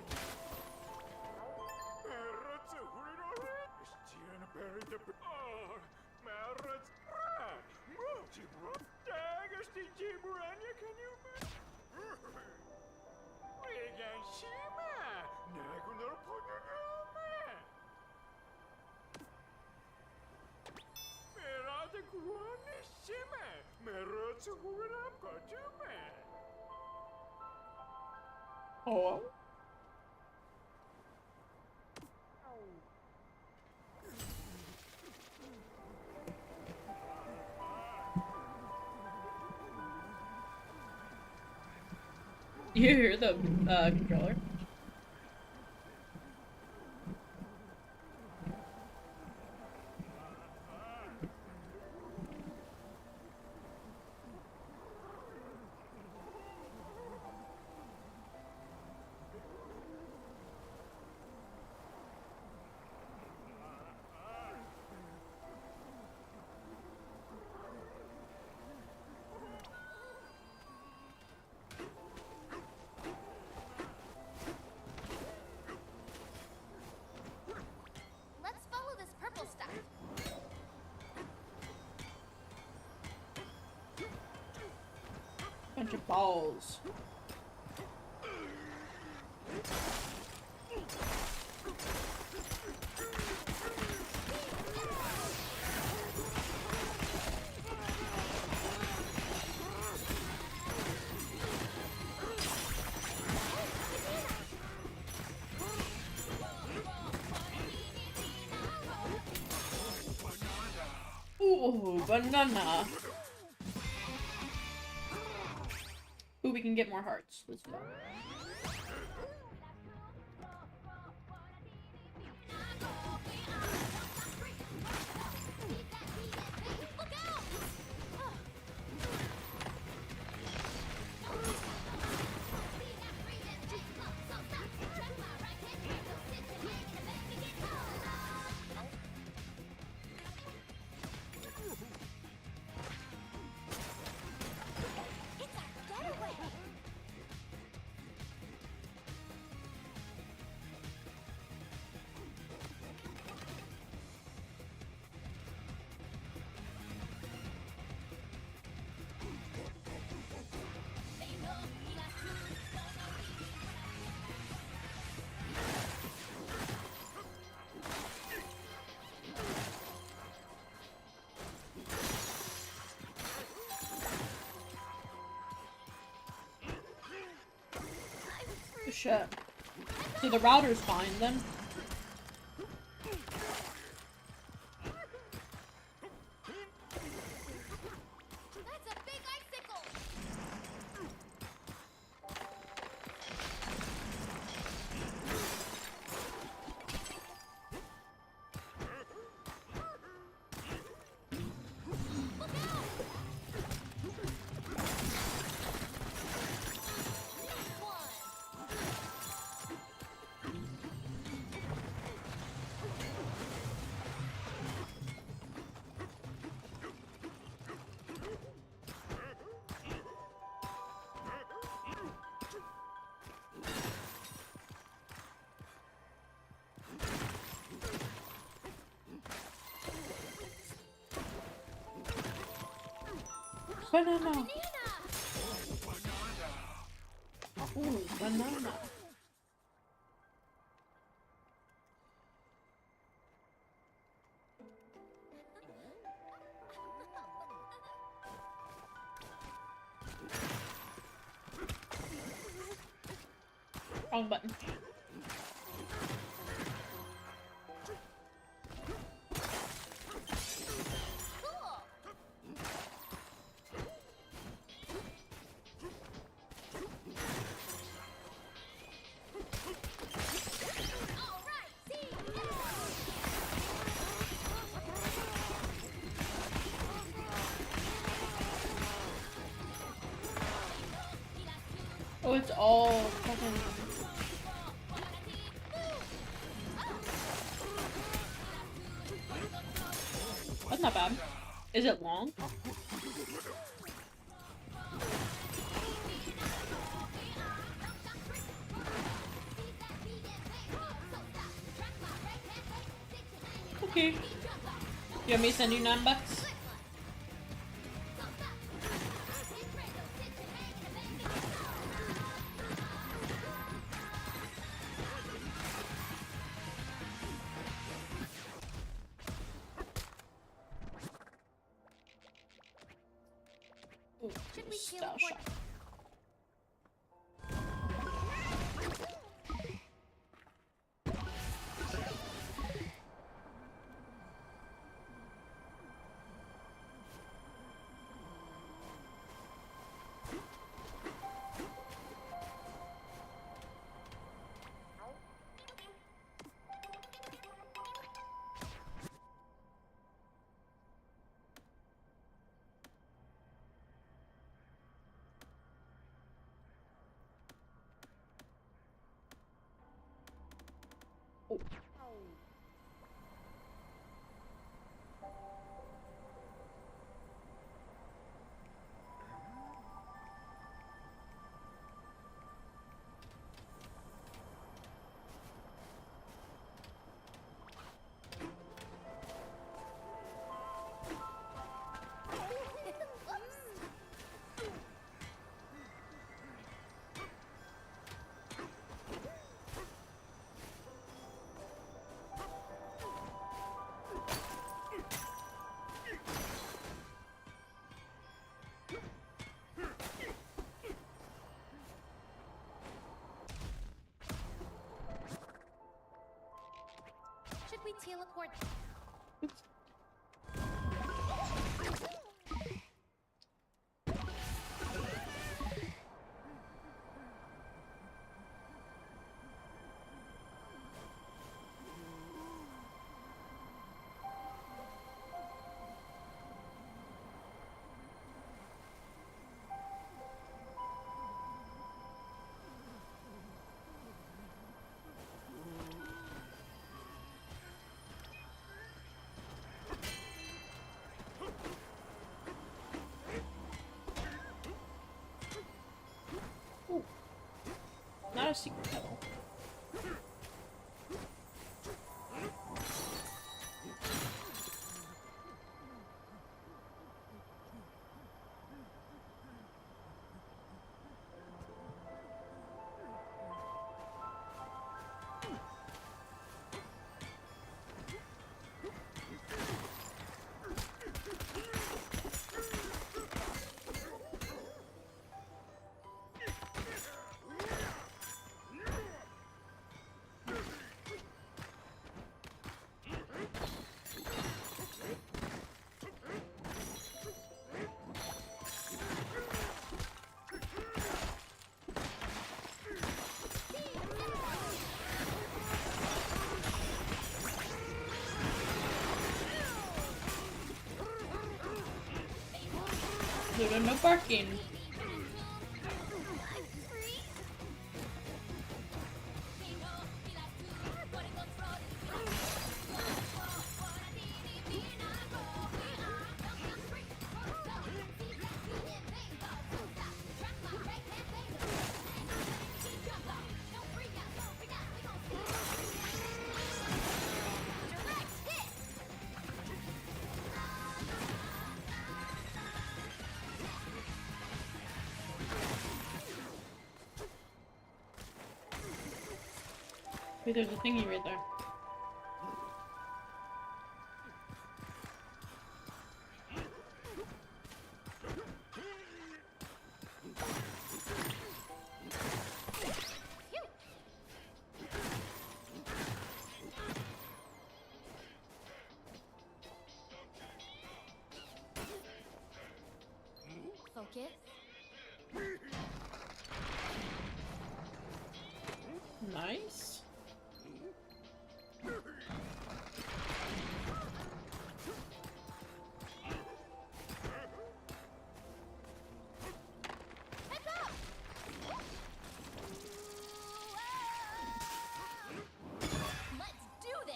Oh. You hear the controller? Let's follow this purple stuff. Bunch of balls. Ooh, banana. Ooh, we can get more hearts. Let's go. Shit. So the router's fine then? That's a big icicle. Banana. Banana. Ooh, banana. Wrong button. Oh, it's all fucking... That's not bad. Is it long? Okay. You want me to send you $9? Should we Style teleport? shot. Oh. Should we teleport? Not a secret pedal. Ludo, no barking. Wait, there's a thingy right there. Focus. Nice. Heads up! Let's do this!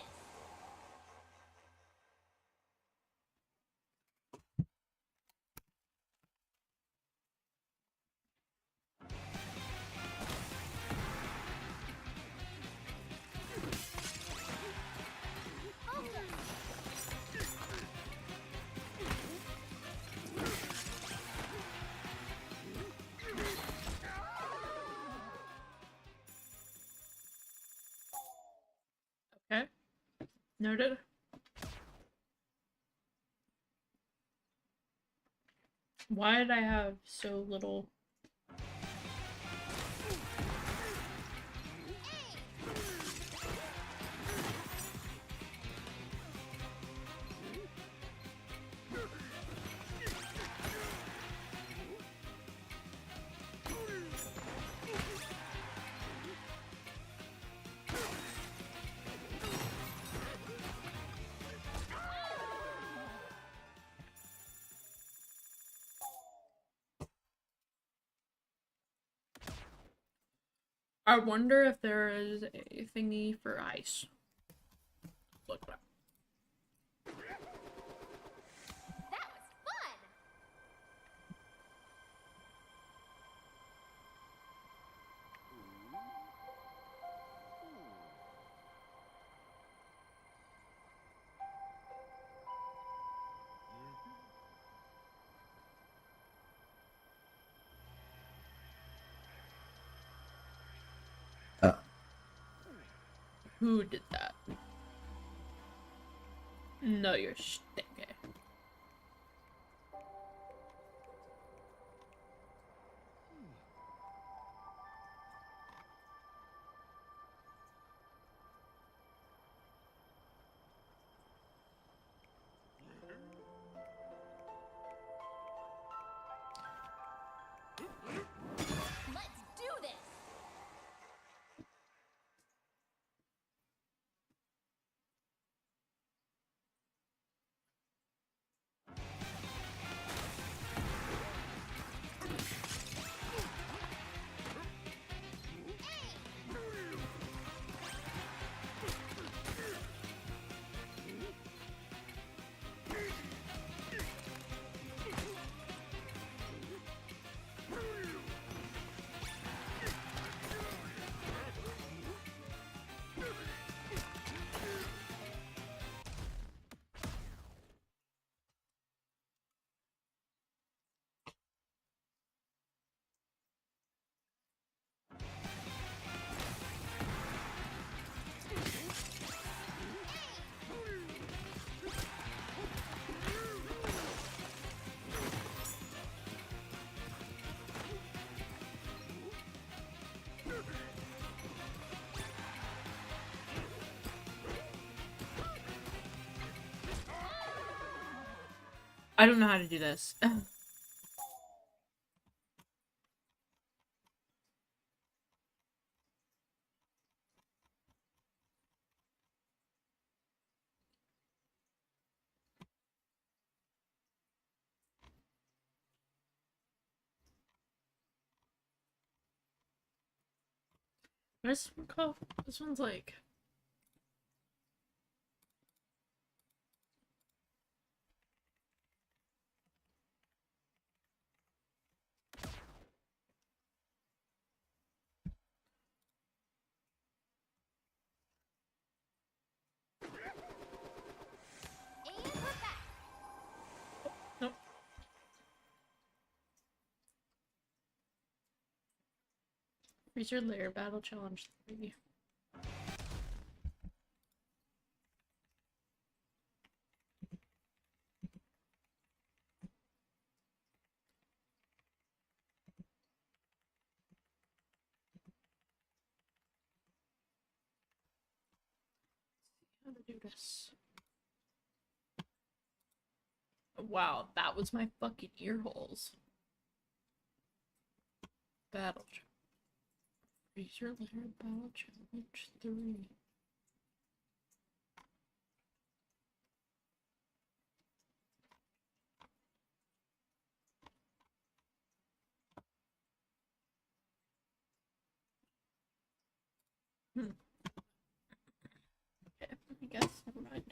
Okay. Noted. Why did I have so little? I wonder if there is a thingy for ice. Look it up. That was fun! Who did that? No, you're stinky. Let's do this! I don't know how to do this. This one called? This one's like. And we're back! Nope. Featured layer battle challenge 3. how to do this. Wow, that was my fucking ear holes. Battle Freezer Lair Battle Challenge 3. Okay, I guess, never mind.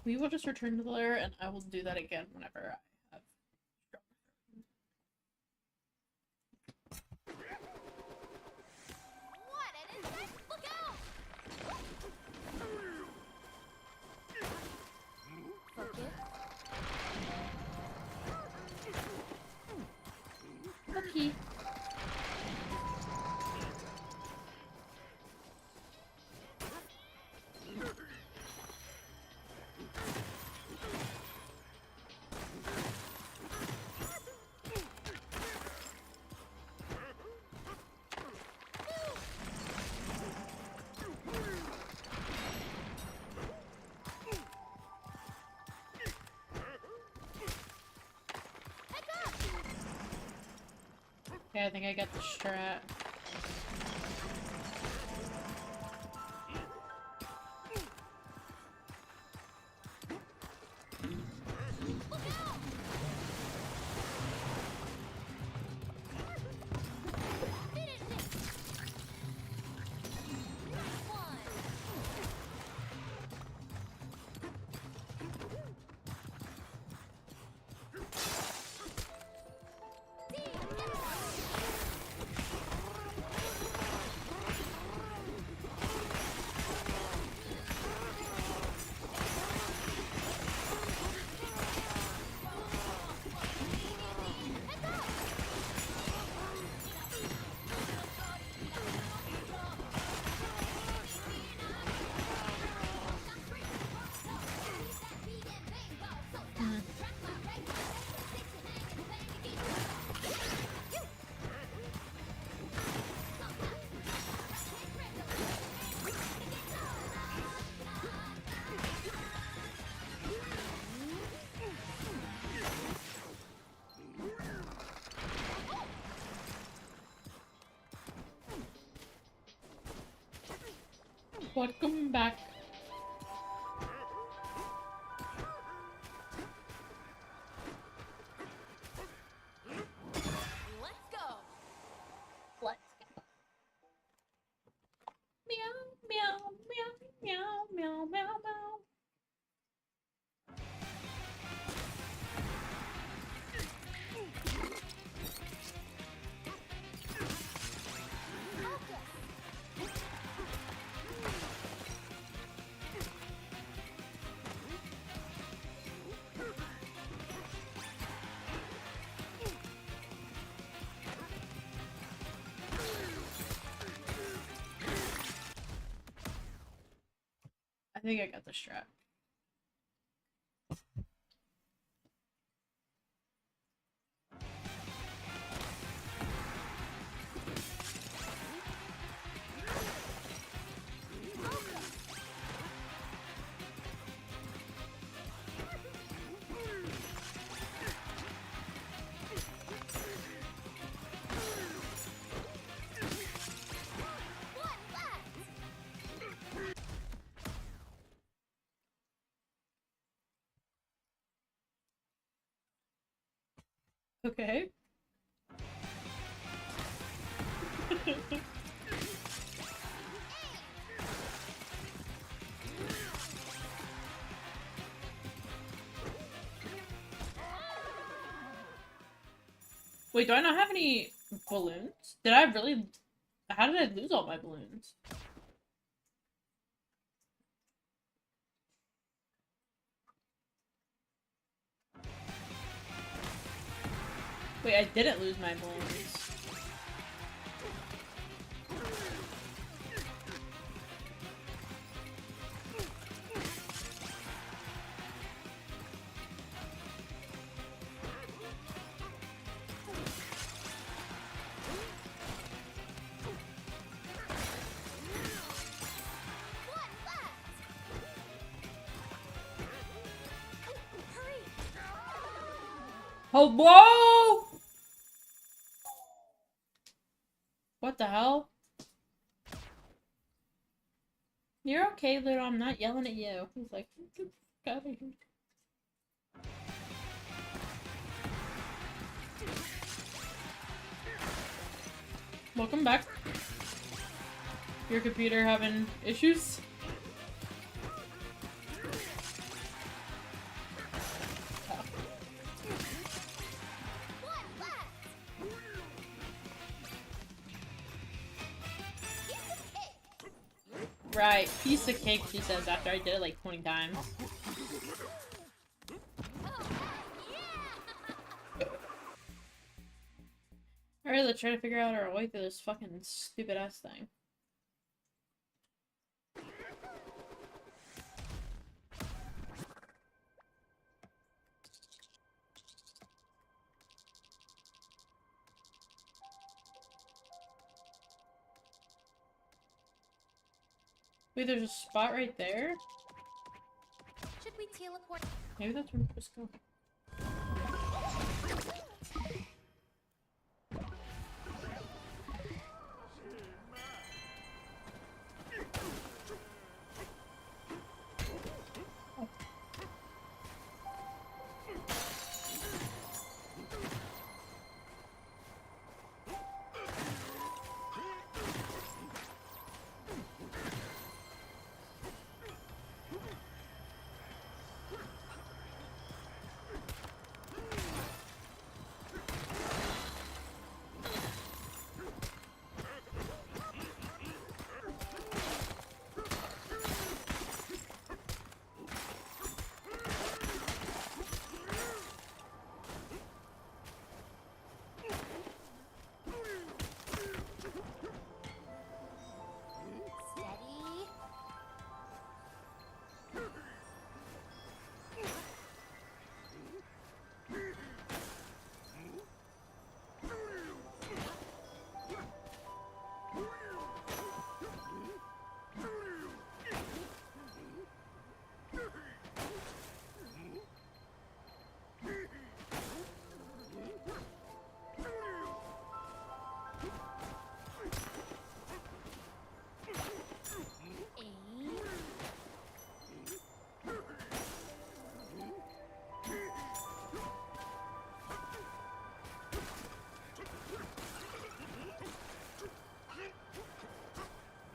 We will just return to the lair, and I will do that again whenever I have. What an insect! Look out! Lucky. Okay, I think I get the strat. Welcome back. Let's go! Let's go. Meow, meow, meow, meow, meow, meow, meow. I think I got the strat. Okay. Wait, do I not have any balloons? Did I really... How did I lose all my balloons? Wait, I didn't lose my balloons. Hello? What the hell? You're okay, Ludo. I'm not yelling at you. He's like, get the fuck out of here. Welcome back. Your computer having issues? Right, piece of cake, she says after I did it like 20 times. Alright, let's try to figure out our way through this fucking stupid ass thing. Wait, there's a spot right there? Should we teleport? Maybe that's where we're supposed to go. Steady. Aim.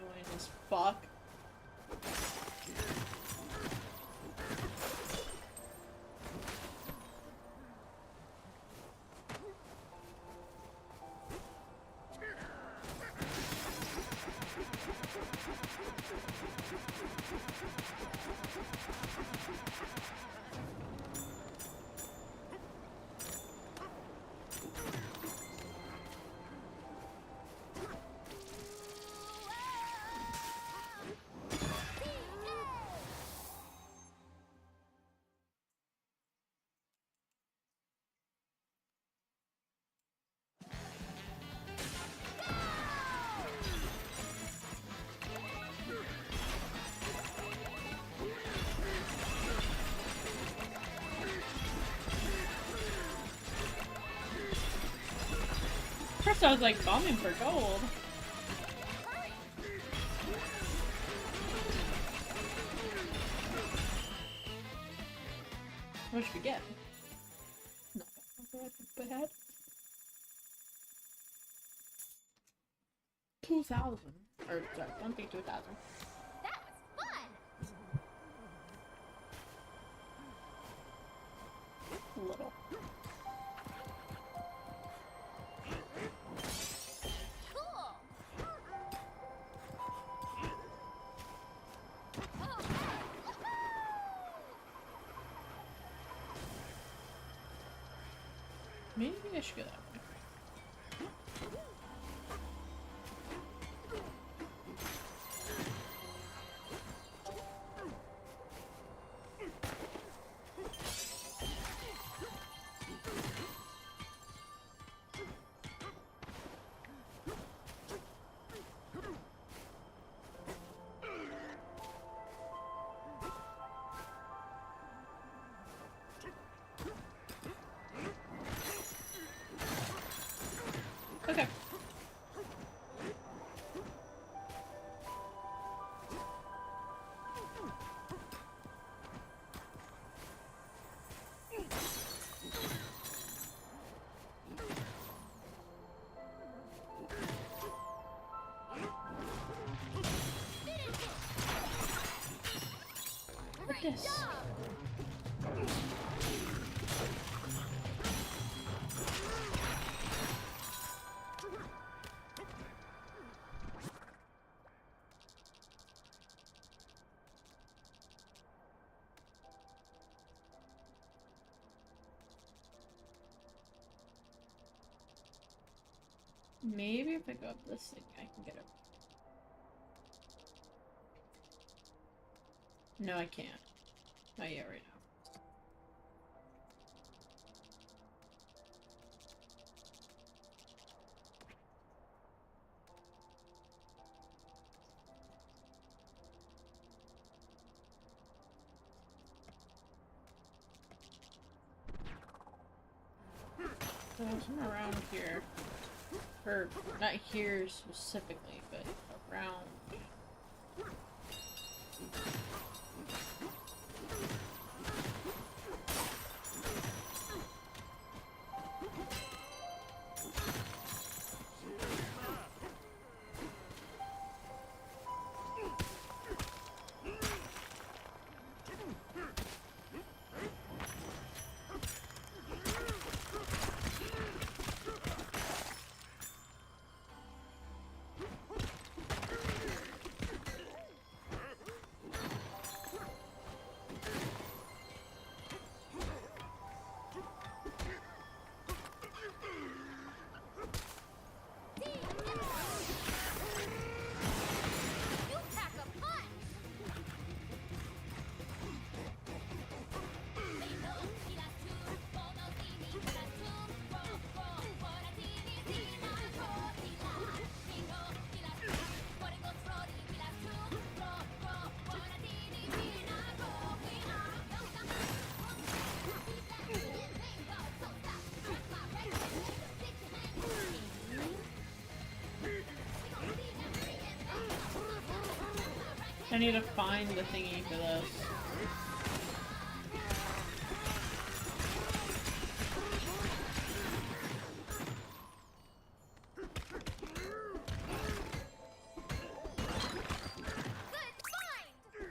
Annoying as fuck. First I was like bombing for gold. What should we get? No, bad. 2,000. Or sorry, don't think 2,000. That was fun. A little. Cool. Maybe I should go that way. Okay. What Great this? job! Maybe if I go up this thing, I can get it. No, I can't. Not yet right now. So somewhere around here. Or not here specifically, but around. You pack a punch! I need to find the thingy for this. Good find!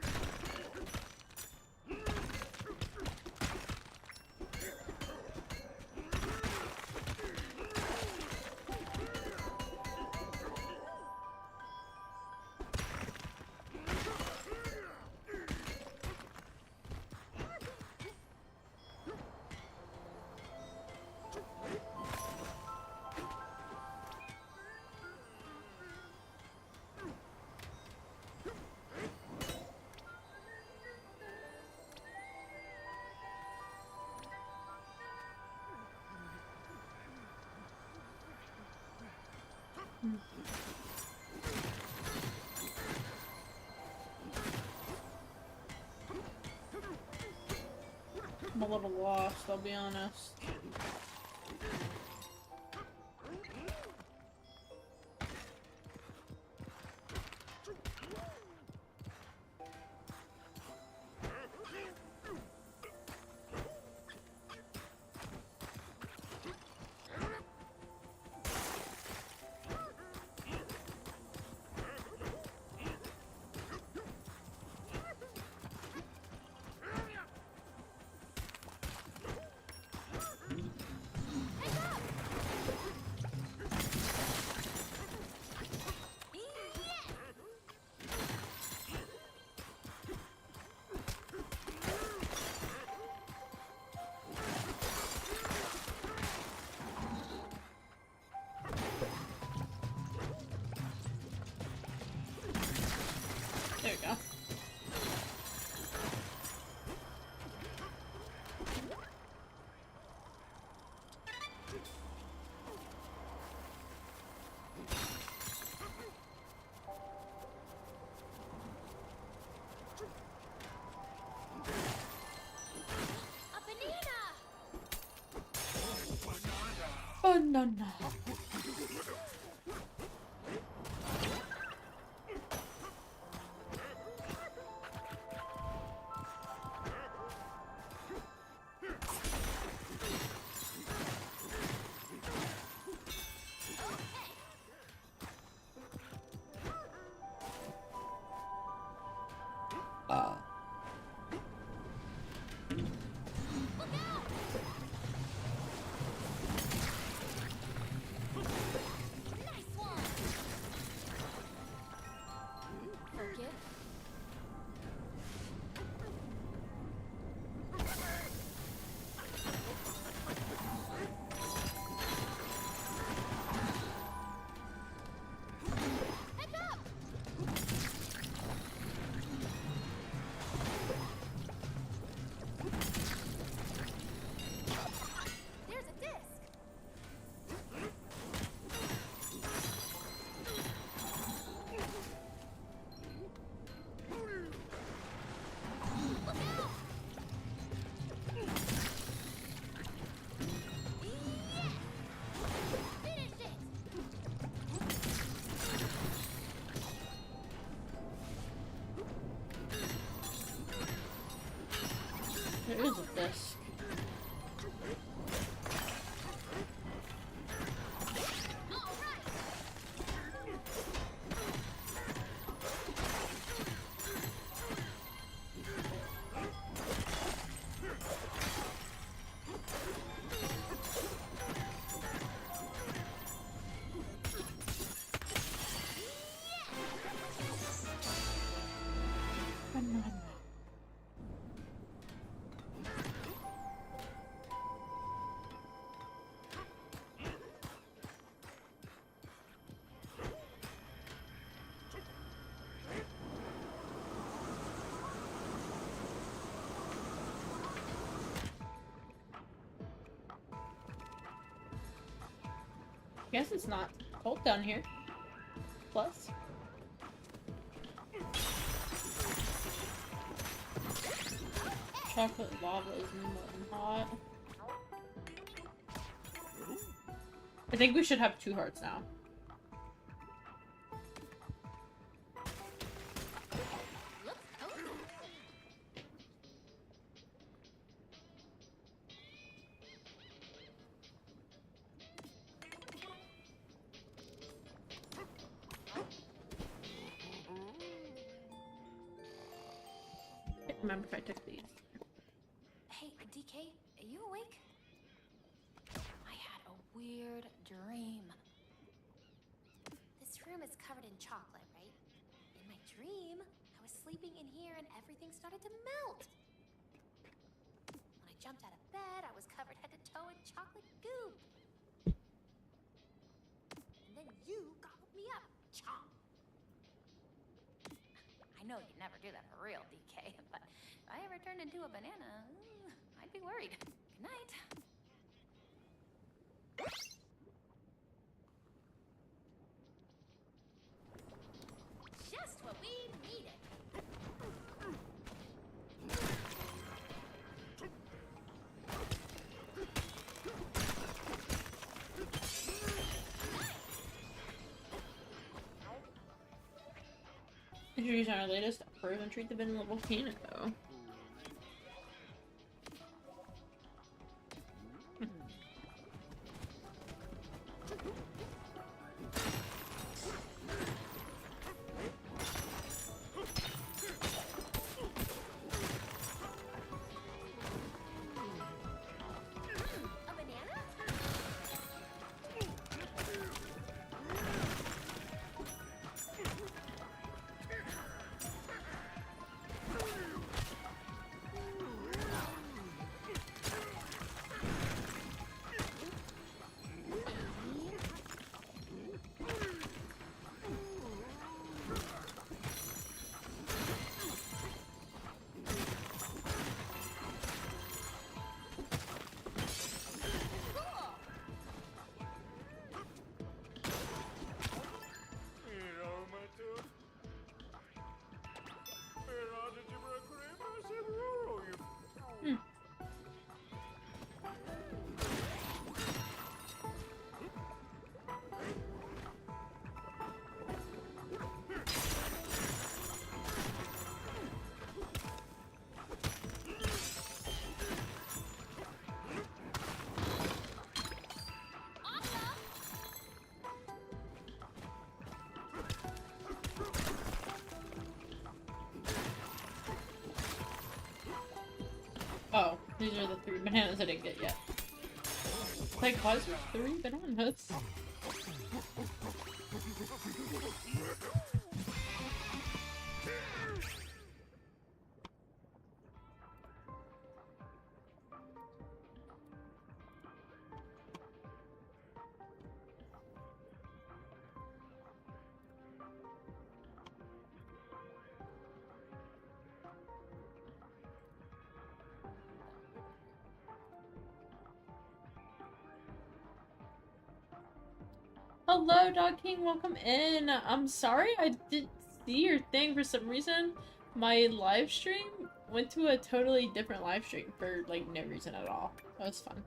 I'm a little lost, I'll be honest. Banana. Nice one. Forgive. Heads up. There's a disc. Look out! Yes! Finish it! There is a disc. All right. Banana. Guess it's not cold down here. Plus. Chocolate lava is molten hot. I think we should have 2 hearts now. Looks cozy. I can't remember if I took these. Hey, DK, are you awake? I had a weird dream. This room is covered in chocolate, right? In my dream, I was sleeping in here and everything started to melt. When I jumped out of bed, I was covered head to toe in chocolate goop. And then you gobbled me up. Chomp. I know you'd never do that for real, DK, but if I ever turned into a banana, I'd be worried. Good night. Just what we needed. Introducing our latest frozen treat, the vanilla volcano. A banana? These are the 3 bananas I didn't get yet. Like, cause 3 bananas. Hello, Dog King. Welcome in. I'm sorry I didn't see your thing for some reason. My live stream went to a totally different live stream for, like, no reason at all. That was fun.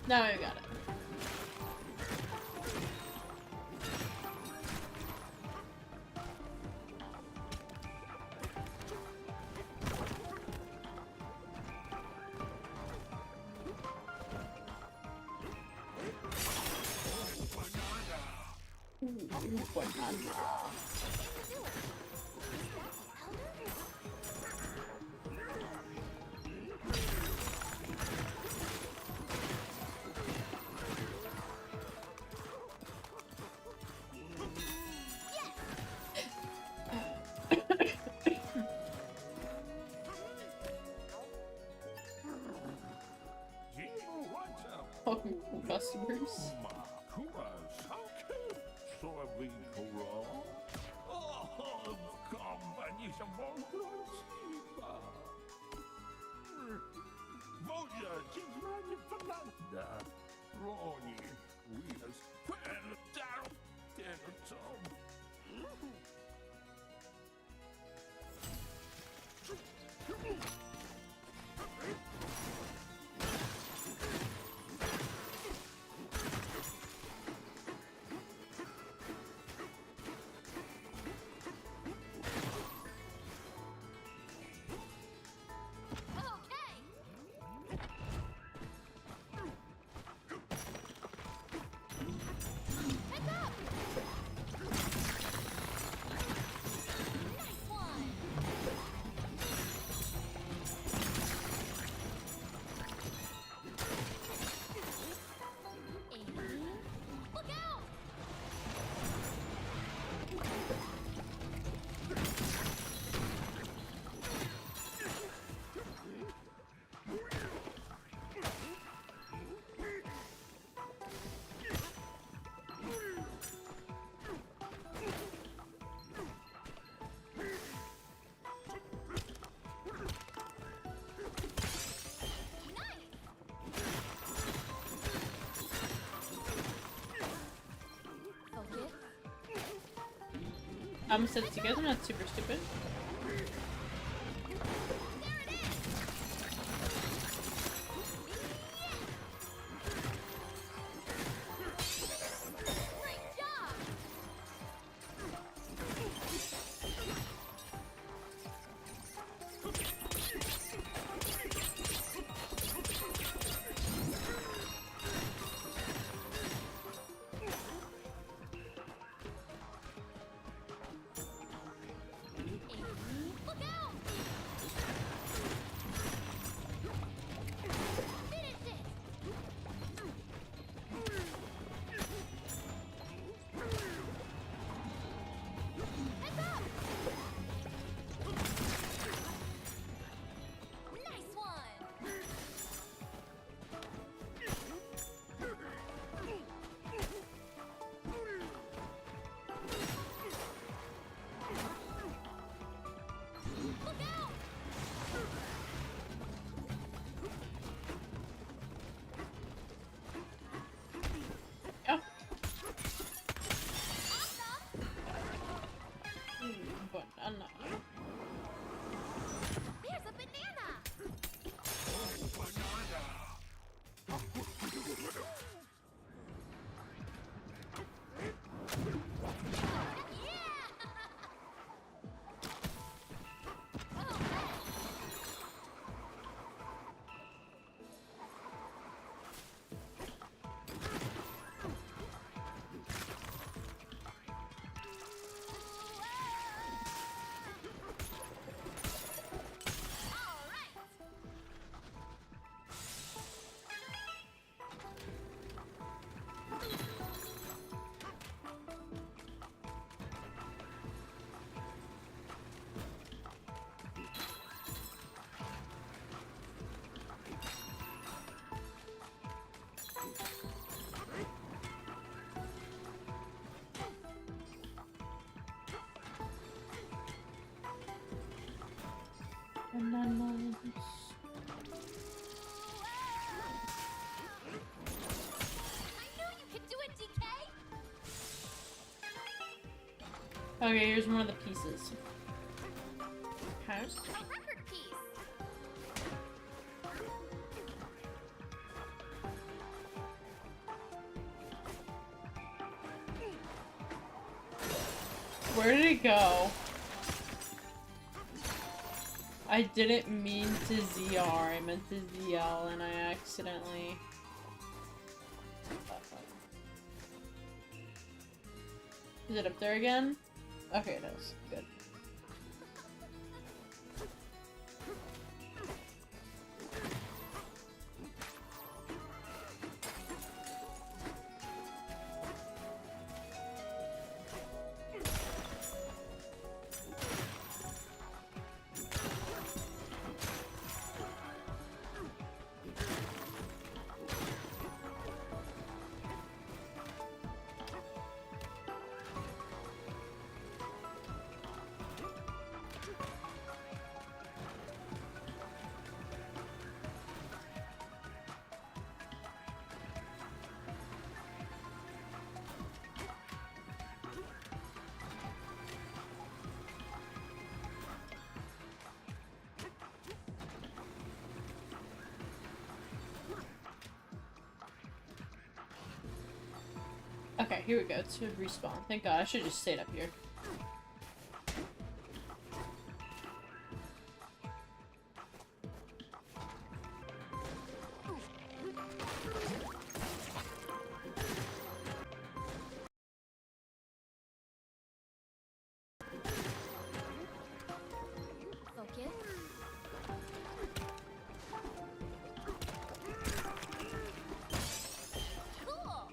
Now I got it. Customers. Since you guys are not super stupid. There's a banana! Bananas. Okay, here's one of the pieces. House. A record piece. Where did it go? I didn't mean to ZR, I meant to ZL and I accidentally... Is it up there again? Okay, it is. Good. Okay, here we go. To respawn. Thank God. I should have just stayed up here. Focus. Cool.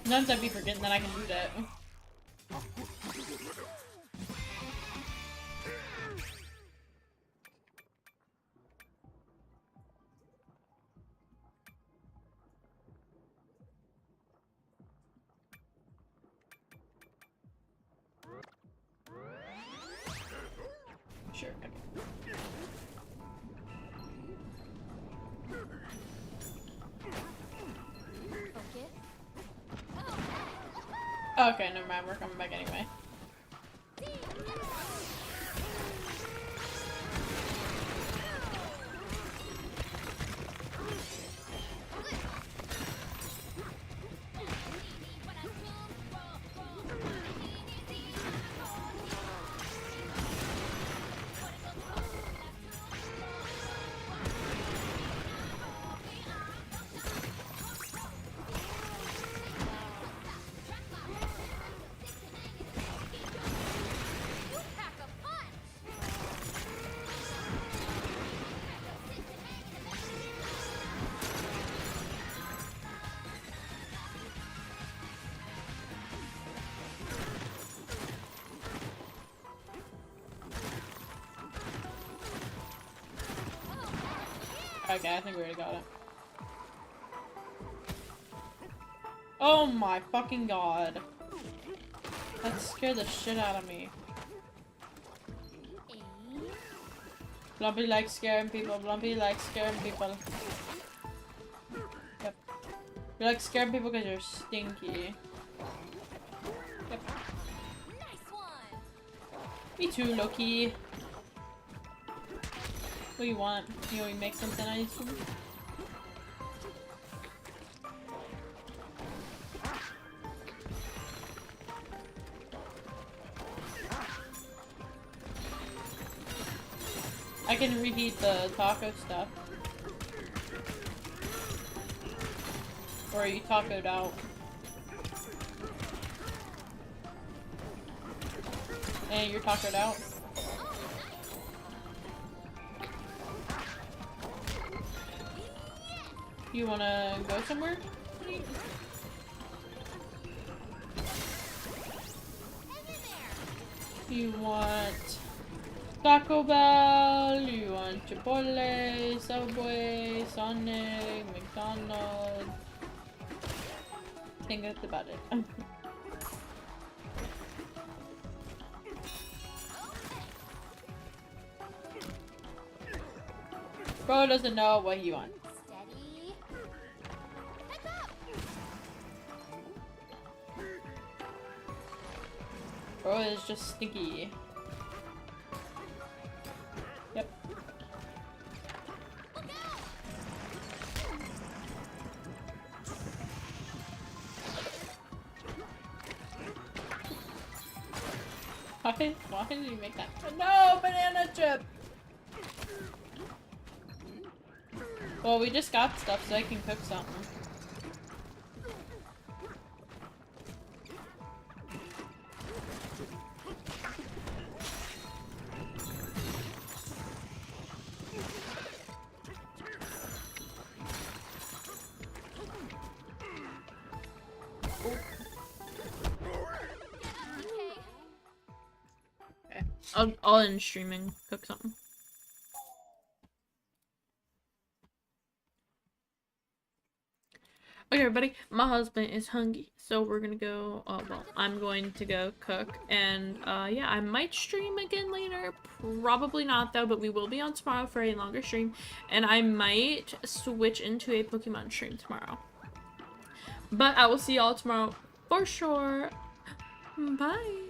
Sometimes I'd be forgetting that I can do that. Sure, okay. Okay, never mind, we're coming back anyway. Okay, I think we already got it. Oh my fucking god. That scared the shit out of me. Blumpy likes scaring people. Blumpy likes scaring people. Yep. You like scaring people because you're stinky. Yep. Nice one. Me too, Loki. What do you want? You want me to make something nice? I can reheat the taco stuff. Or are you tacoed out? And you're tacoed out? You wanna go somewhere? You want Taco Bell, you want Chipotle, Subway, Sonic, McDonald's. I think that's about it. Bro doesn't know what he wants. Steady. Heads up. Bro is just stinky. Yep. Look out. Why did you make that? No, banana chip! Well, we just got stuff so I can cook something. Okay. I'll end streaming, cook something. Okay, everybody, my husband is hungry, so we're gonna go, well, I'm going to go cook, and, yeah, I might stream again later, probably not, though, but we will be on tomorrow for a longer stream, and I might switch into a Pokemon stream tomorrow. But I will see y'all tomorrow for sure. Bye!